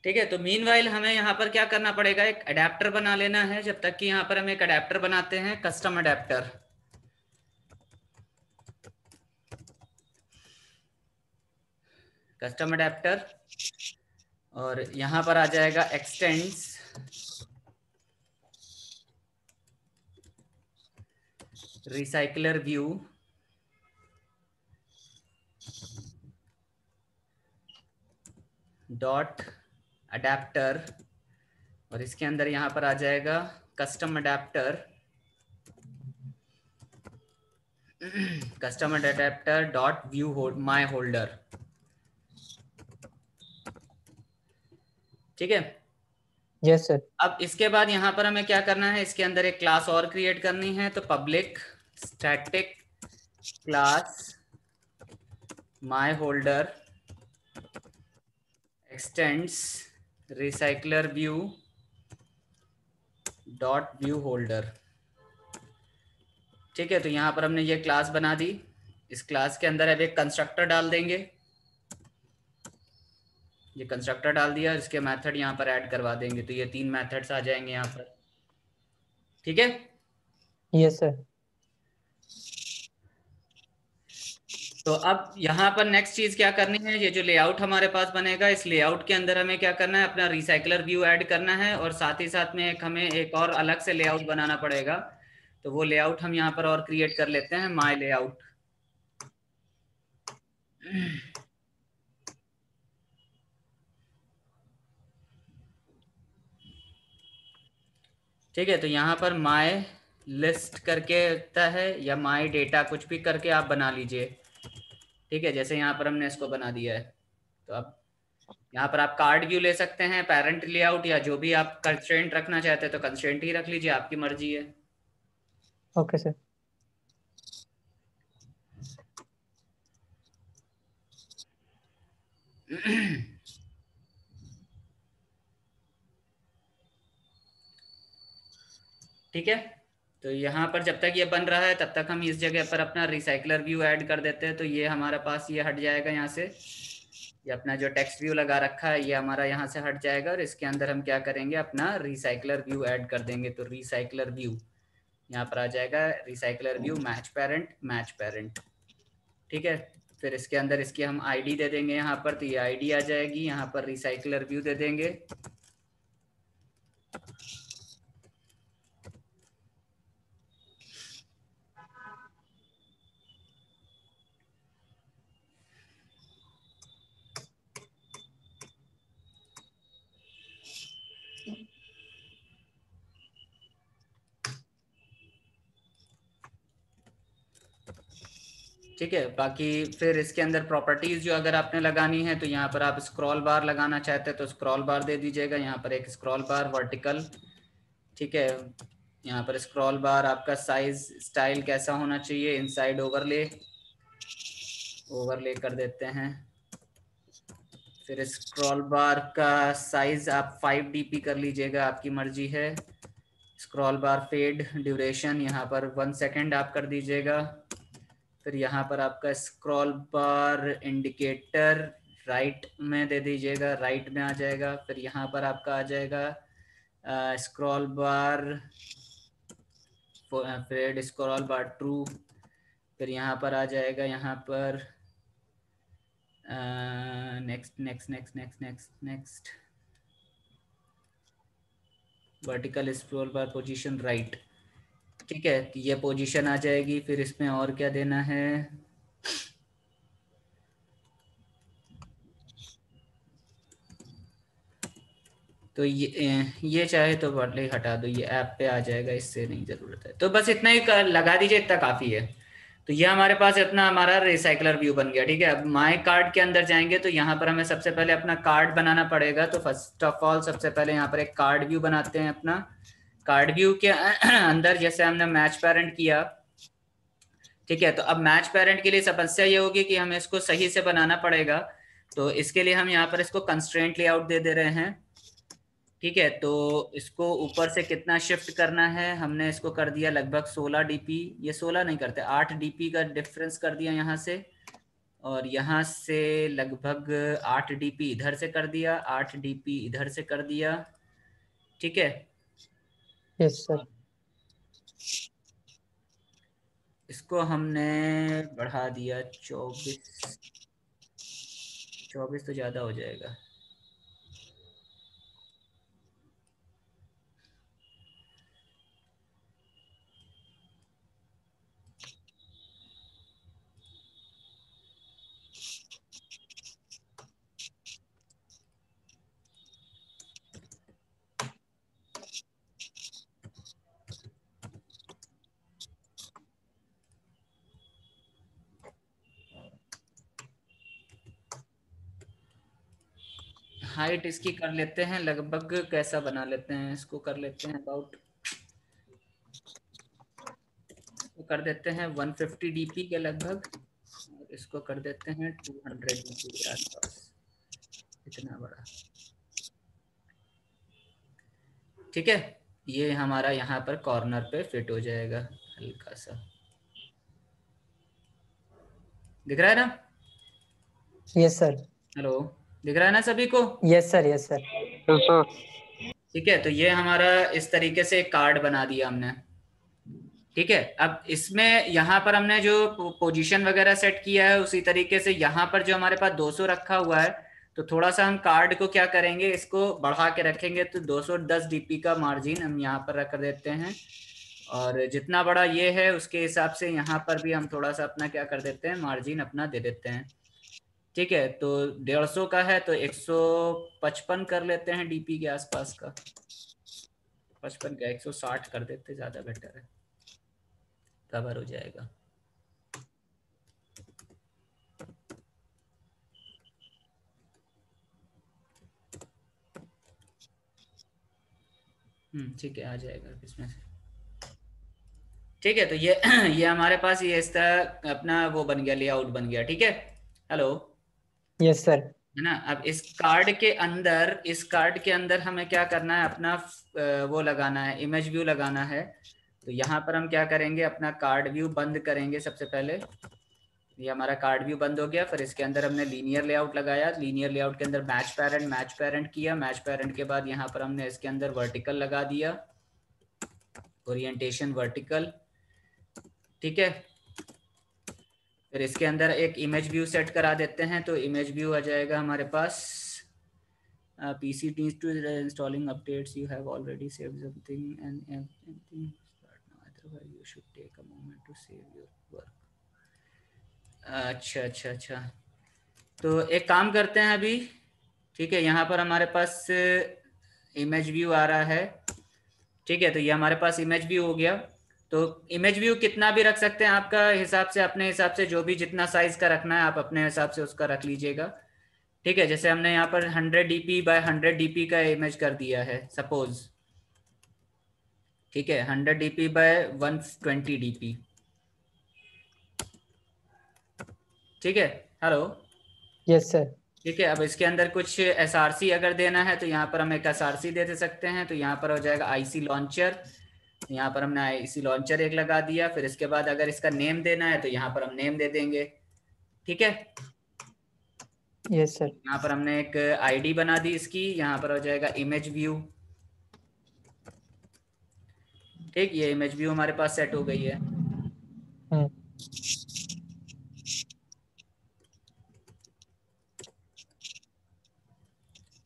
ठीक है, तो मीनवाइल हमें यहाँ पर क्या करना पड़ेगा, एक अडेप्टर बना लेना है। जब तक कि यहाँ पर हम एक अडेप्टर बनाते हैं, कस्टम अडेप्टर। कस्टम अडेप्टर, और यहाँ पर आ जाएगा x tends recycler view dot adapter, और इसके अंदर यहाँ पर आ जाएगा custom adapter, custom adapter dot view माई होल्डर। ठीक है, यस सर। अब इसके बाद यहाँ पर हमें क्या करना है, इसके अंदर एक क्लास और क्रिएट करनी है। तो public static class my holder x tends recycler view dot view holder. ठीक है, तो यहाँ पर हमने ये क्लास बना दी। इस क्लास के अंदर अब एक कंस्ट्रक्टर डाल देंगे। ये कंस्ट्रक्टर डाल दिया, इसके मेथड यहाँ पर ऐड करवा देंगे। तो ये 3 मेथड्स आ जाएंगे यहाँ पर। ठीक है, यस सर। तो अब यहाँ पर नेक्स्ट चीज क्या करनी है, ये जो लेआउट हमारे पास बनेगा, इस लेआउट के अंदर हमें क्या करना है, अपना रिसाइकलर व्यू ऐड करना है। और साथ ही साथ में हमें एक और अलग से लेआउट बनाना पड़ेगा। तो वो लेआउट हम यहाँ पर और क्रिएट कर लेते हैं, माई लेआउट। ठीक है, तो यहाँ पर माई लिस्ट करके होता है, या माई डेटा, कुछ भी करके आप बना लीजिए। ठीक है, जैसे यहाँ पर हमने इसको बना दिया है। तो अब यहाँ पर आप कार्ड व्यू ले सकते हैं, पेरेंट लेआउट, या जो भी आप कंस्ट्रेंट रखना चाहते हैं तो कंस्ट्रेंट ही रख लीजिए, आपकी मर्जी है। Okay sir. ठीक है, तो यहाँ पर जब तक ये बन रहा है तब तक हम इस जगह पर अपना रिसाइकलर व्यू ऐड कर देते हैं। तो ये हमारे पास ये हट जाएगा यहाँ से, ये अपना जो टेक्स्ट व्यू लगा रखा है ये हमारा यहाँ से हट जाएगा। और इसके अंदर हम क्या करेंगे, अपना रिसाइकलर व्यू ऐड कर देंगे। तो रिसाइकलर व्यू यहाँ पर आ जाएगा, recycler view match parent, match parent. ठीक है, फिर इसके अंदर इसकी हम आईडी दे देंगे यहाँ पर। तो ये आईडी आ जाएगी, यहाँ पर रिसाइकलर व्यू दे देंगे। ठीक है, बाकी फिर इसके अंदर प्रॉपर्टीज जो अगर आपने लगानी है, तो यहाँ पर आप स्क्रॉल बार लगाना चाहते हैं तो स्क्रॉल बार दे दीजिएगा। यहाँ पर एक स्क्रॉल बार वर्टिकल। ठीक है, यहाँ पर स्क्रॉल बार आपका साइज स्टाइल कैसा होना चाहिए, इनसाइड ओवरले, ओवरले कर देते हैं। फिर स्क्रॉल बार का साइज आप 5 dp कर लीजिएगा, आपकी मर्जी है। स्क्रॉल बार फेड ड्यूरेशन यहाँ पर 1 सेकेंड आप कर दीजिएगा। फिर यहाँ पर आपका स्क्रॉल बार इंडिकेटर राइट में दे दीजिएगा, राइट में आ जाएगा। फिर यहाँ पर आपका आ जाएगा scroll bar fade scroll bar true, फिर यहाँ पर आ जाएगा, यहाँ पर next next next next next next vertical scroll bar position right. ठीक है, ये पोजीशन आ जाएगी। फिर इसमें और क्या देना है, तो ये चाहे तो वर्डली हटा दो, ये ऐप पे आ जाएगा, इससे नहीं जरूरत है। तो बस इतना ही लगा दीजिए, इतना काफी है। तो ये हमारे पास अपना हमारा रिसाइकलर व्यू बन गया। ठीक है, अब माय कार्ड के अंदर जाएंगे तो यहाँ पर हमें सबसे पहले अपना कार्ड बनाना पड़ेगा। तो फर्स्ट ऑफ ऑल सबसे पहले यहाँ पर एक कार्ड व्यू बनाते हैं अपना। कार्ड व्यू के अंदर जैसे हमने मैच पेरेंट किया, ठीक है, तो अब मैच पेरेंट के लिए समस्या ये होगी कि हमें इसको सही से बनाना पड़ेगा। तो इसके लिए हम यहाँ पर इसको कंस्ट्रेंट लेआउट दे दे रहे हैं। ठीक है, तो इसको ऊपर से कितना शिफ्ट करना है, हमने इसको कर दिया लगभग 16 डीपी, ये 16 नहीं करते, 8 डीपी का डिफरेंस कर दिया यहाँ से, और यहाँ से लगभग 8 डीपी इधर से कर दिया, 8 डीपी इधर से कर दिया। ठीक है, यस सर। इसको हमने बढ़ा दिया 24 तो ज़्यादा हो जाएगा। हाइट इसकी कर लेते हैं लगभग, कैसा बना लेते हैं इसको, कर लेते हैं अबाउट, इसको कर देते हैं 150 डीपी के लगभग, और इसको कर देते हैं 200 डीपी के आसपास, इतना बड़ा। ठीक है, ये हमारा यहाँ पर कॉर्नर पे फिट हो जाएगा हल्का सा, दिख रहा है ना? Yes sir. हेलो, दिख रहा है ना सभी को? Yes sir, yes sir. ठीक है, तो ये हमारा इस तरीके से एक कार्ड बना दिया हमने। ठीक है, अब इसमें यहाँ पर हमने जो पोजीशन वगैरह सेट किया है उसी तरीके से यहाँ पर जो हमारे पास 200 रखा हुआ है, तो थोड़ा सा हम कार्ड को क्या करेंगे, इसको बढ़ा के रखेंगे। तो 210 डीपी का मार्जिन हम यहाँ पर रख देते हैं, और जितना बड़ा ये है उसके हिसाब से यहाँ पर भी हम थोड़ा सा अपना क्या कर देते हैं, मार्जिन अपना दे देते हैं। ठीक है, तो 150 का है तो 155 कर लेते हैं डीपी के आसपास का, 55 का 160 कर देते, ज्यादा बेटर है, कवर हो जाएगा। ठीक है, आ जाएगा इसमें से। ठीक है, तो ये ये हमारे पास ये इस तरह अपना वो बन गया, लेआउट बन गया। ठीक है, हेलो, यस सर। है ना? अब इस कार्ड के अंदर हमें क्या करना है, अपना वो लगाना है, इमेज व्यू लगाना है। तो यहाँ पर हम क्या करेंगे, अपना कार्ड व्यू बंद करेंगे सबसे पहले। ये हमारा कार्ड व्यू बंद हो गया। फिर इसके अंदर हमने लीनियर लेआउट लगाया, लीनियर लेआउट के अंदर मैच पेरेंट किया, मैच पेरेंट के बाद यहाँ पर हमने इसके अंदर वर्टिकल लगा दिया, ओरिएंटेशन वर्टिकल। ठीक है, फिर इसके अंदर एक इमेज व्यू सेट करा देते हैं। तो इमेज व्यू आ जाएगा हमारे पास, PC needs to installing updates, you have already saved something and everything start now, otherwise you should take a moment to save your work। अच्छा, तो एक काम करते हैं अभी। ठीक है, यहाँ पर हमारे पास इमेज व्यू आ रहा है। ठीक है, तो ये हमारे पास इमेज व्यू हो गया। तो इमेज व्यू कितना भी रख सकते हैं, आपका हिसाब से, अपने हिसाब से, जो भी जितना साइज का रखना है आप अपने हिसाब से उसका रख लीजिएगा। ठीक है, जैसे हमने यहाँ पर 100 डीपी बाय 100 डीपी का इमेज कर दिया है सपोज। ठीक है, 100 डीपी बाय 120 डीपी। ठीक है, हेलो, यस सर। ठीक है, अब इसके अंदर कुछ SRC अगर देना है तो यहाँ पर हम एक SRC दे सकते हैं। तो यहाँ पर हो जाएगा IC लॉन्चर, यहाँ पर हमने IC लॉन्चर एक लगा दिया। फिर इसके बाद अगर इसका नेम देना है तो यहाँ पर हम नेम दे देंगे। ठीक है, यस सर। यहाँ पर हमने एक ID बना दी इसकी, यहाँ पर हो जाएगा इमेज व्यू। ठीक, ये इमेज व्यू हमारे पास सेट हो गई है।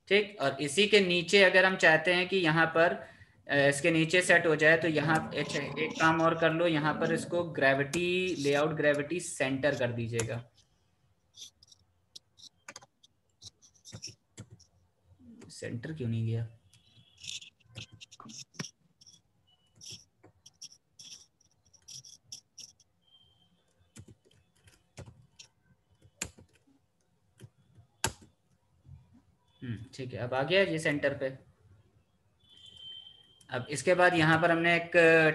ठीक। और इसी के नीचे अगर हम चाहते हैं कि यहाँ पर इसके नीचे सेट हो जाए तो यहाँ अच्छा एक काम और कर लो, यहाँ पर इसको ग्रेविटी लेआउट ग्रेविटी सेंटर कर दीजिएगा। सेंटर क्यों नहीं गया? ठीक है, अब आ गया ये सेंटर पे। अब इसके बाद यहाँ पर हमने एक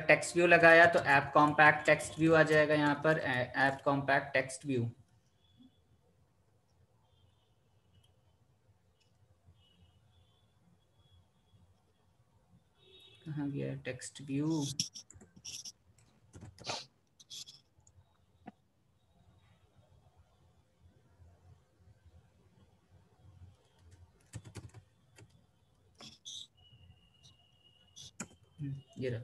टेक्स्ट व्यू लगाया तो ऐप कॉम्पैक्ट टेक्स्ट व्यू आ जाएगा यहाँ पर, ऐप कॉम्पैक्ट टेक्स्ट व्यू। कहाँ गया टेक्स्ट व्यू? ये रहा।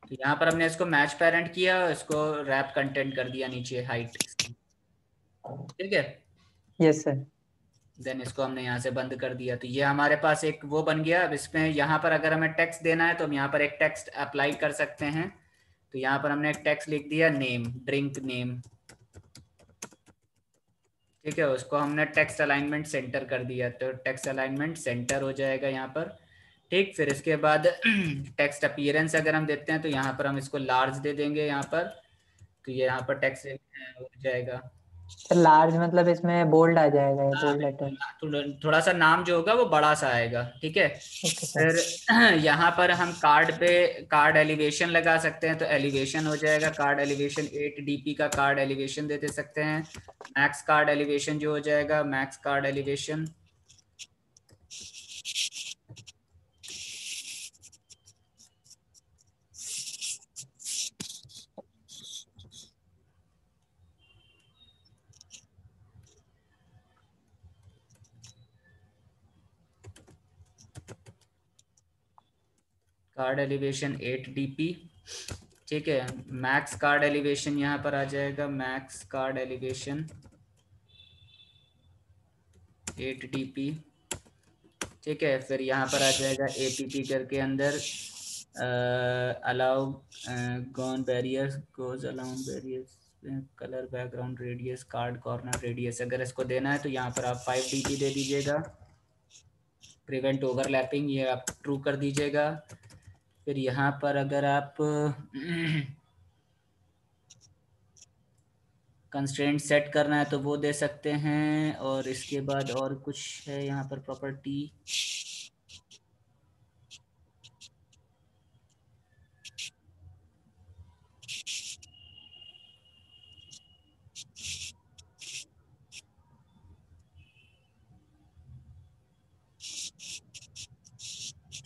तो यहाँ पर हमने इसको मैच पेरेंट किया, इसको रैप कंटेंट कर दिया नीचे हाइट। ठीक है, यस सर। देन इसको हमने यहाँ से बंद कर दिया। तो ये हमारे पास एक वो बन गया। अब इसमें यहाँ पर अगर हमें टेक्स्ट देना है तो हम यहाँ पर एक टेक्स्ट अप्लाई कर सकते हैं। तो यहाँ पर हमने एक टेक्स्ट लिख दिया नेम, ड्रिंक नेम। ठीक है, उसको हमने टेक्स्ट अलाइनमेंट सेंटर कर दिया, तो टेक्स्ट अलाइनमेंट सेंटर हो जाएगा यहाँ पर। ठीक, फिर इसके बाद टेक्स्ट अपीयरेंस अगर हम देते हैं तो यहाँ पर हम इसको लार्ज दे देंगे यहाँ पर। तो ये यहाँ पर टेक्स्ट हो जाएगा। लार्ज मतलब इसमें बोल्ड आ जाएगा, ये बोल्ड लेटर। थोड़ा सा नाम जो होगा वो बड़ा सा आएगा। ठीक है, फिर यहाँ पर हम कार्ड पे कार्ड एलिवेशन लगा सकते हैं। तो एलिवेशन हो जाएगा कार्ड एलिवेशन 8 dp का कार्ड एलिवेशन दे सकते हैं। मैक्स कार्ड एलिवेशन जो हो जाएगा max card elevation. Card elevation 8 dp। ठीक है, मैक्स कार्ड एलिवेशन यहाँ पर आ जाएगा मैक्स कार्ड एलिवेशन 8 dp। ठीक है, फिर यहाँ पर आ जाएगा app करके अंदर allow gone barriers goes alone barriers colour background radius card corner radius. अगर इसको देना है तो यहाँ पर आप 5 dp दे दीजिएगा। प्रिवेंट ओवरलैपिंग ये आप ट्रू कर दीजिएगा। फिर यहाँ पर अगर आप कंस्ट्रेंट सेट करना है तो वो दे सकते हैं। और इसके बाद और कुछ है यहाँ पर प्रॉपर्टी।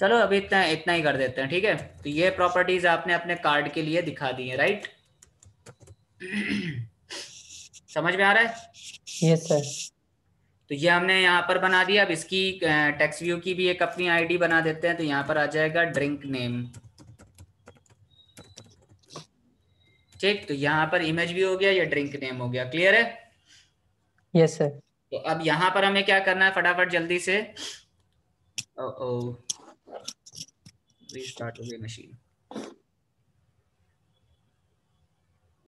चलो अभी इतना इतना ही कर देते हैं। ठीक है, तो ये प्रॉपर्टीज आपने अपने कार्ड के लिए दिखा दी है, राइट? समझ में आ रहा है? Yes sir. तो ये हमने यहाँ पर बना दिया। अब इसकी टेक्स्ट व्यू की भी एक अपनी आईडी बना देते हैं। तो यहाँ पर आ जाएगा ड्रिंक नेम। ठीक, तो यहाँ पर इमेज भी हो गया, या ड्रिंक नेम हो गया। क्लियर है? Yes sir. तो अब यहाँ पर हमें क्या करना है फटाफट जल्दी से। रीस्टार्ट हो गई मशीन।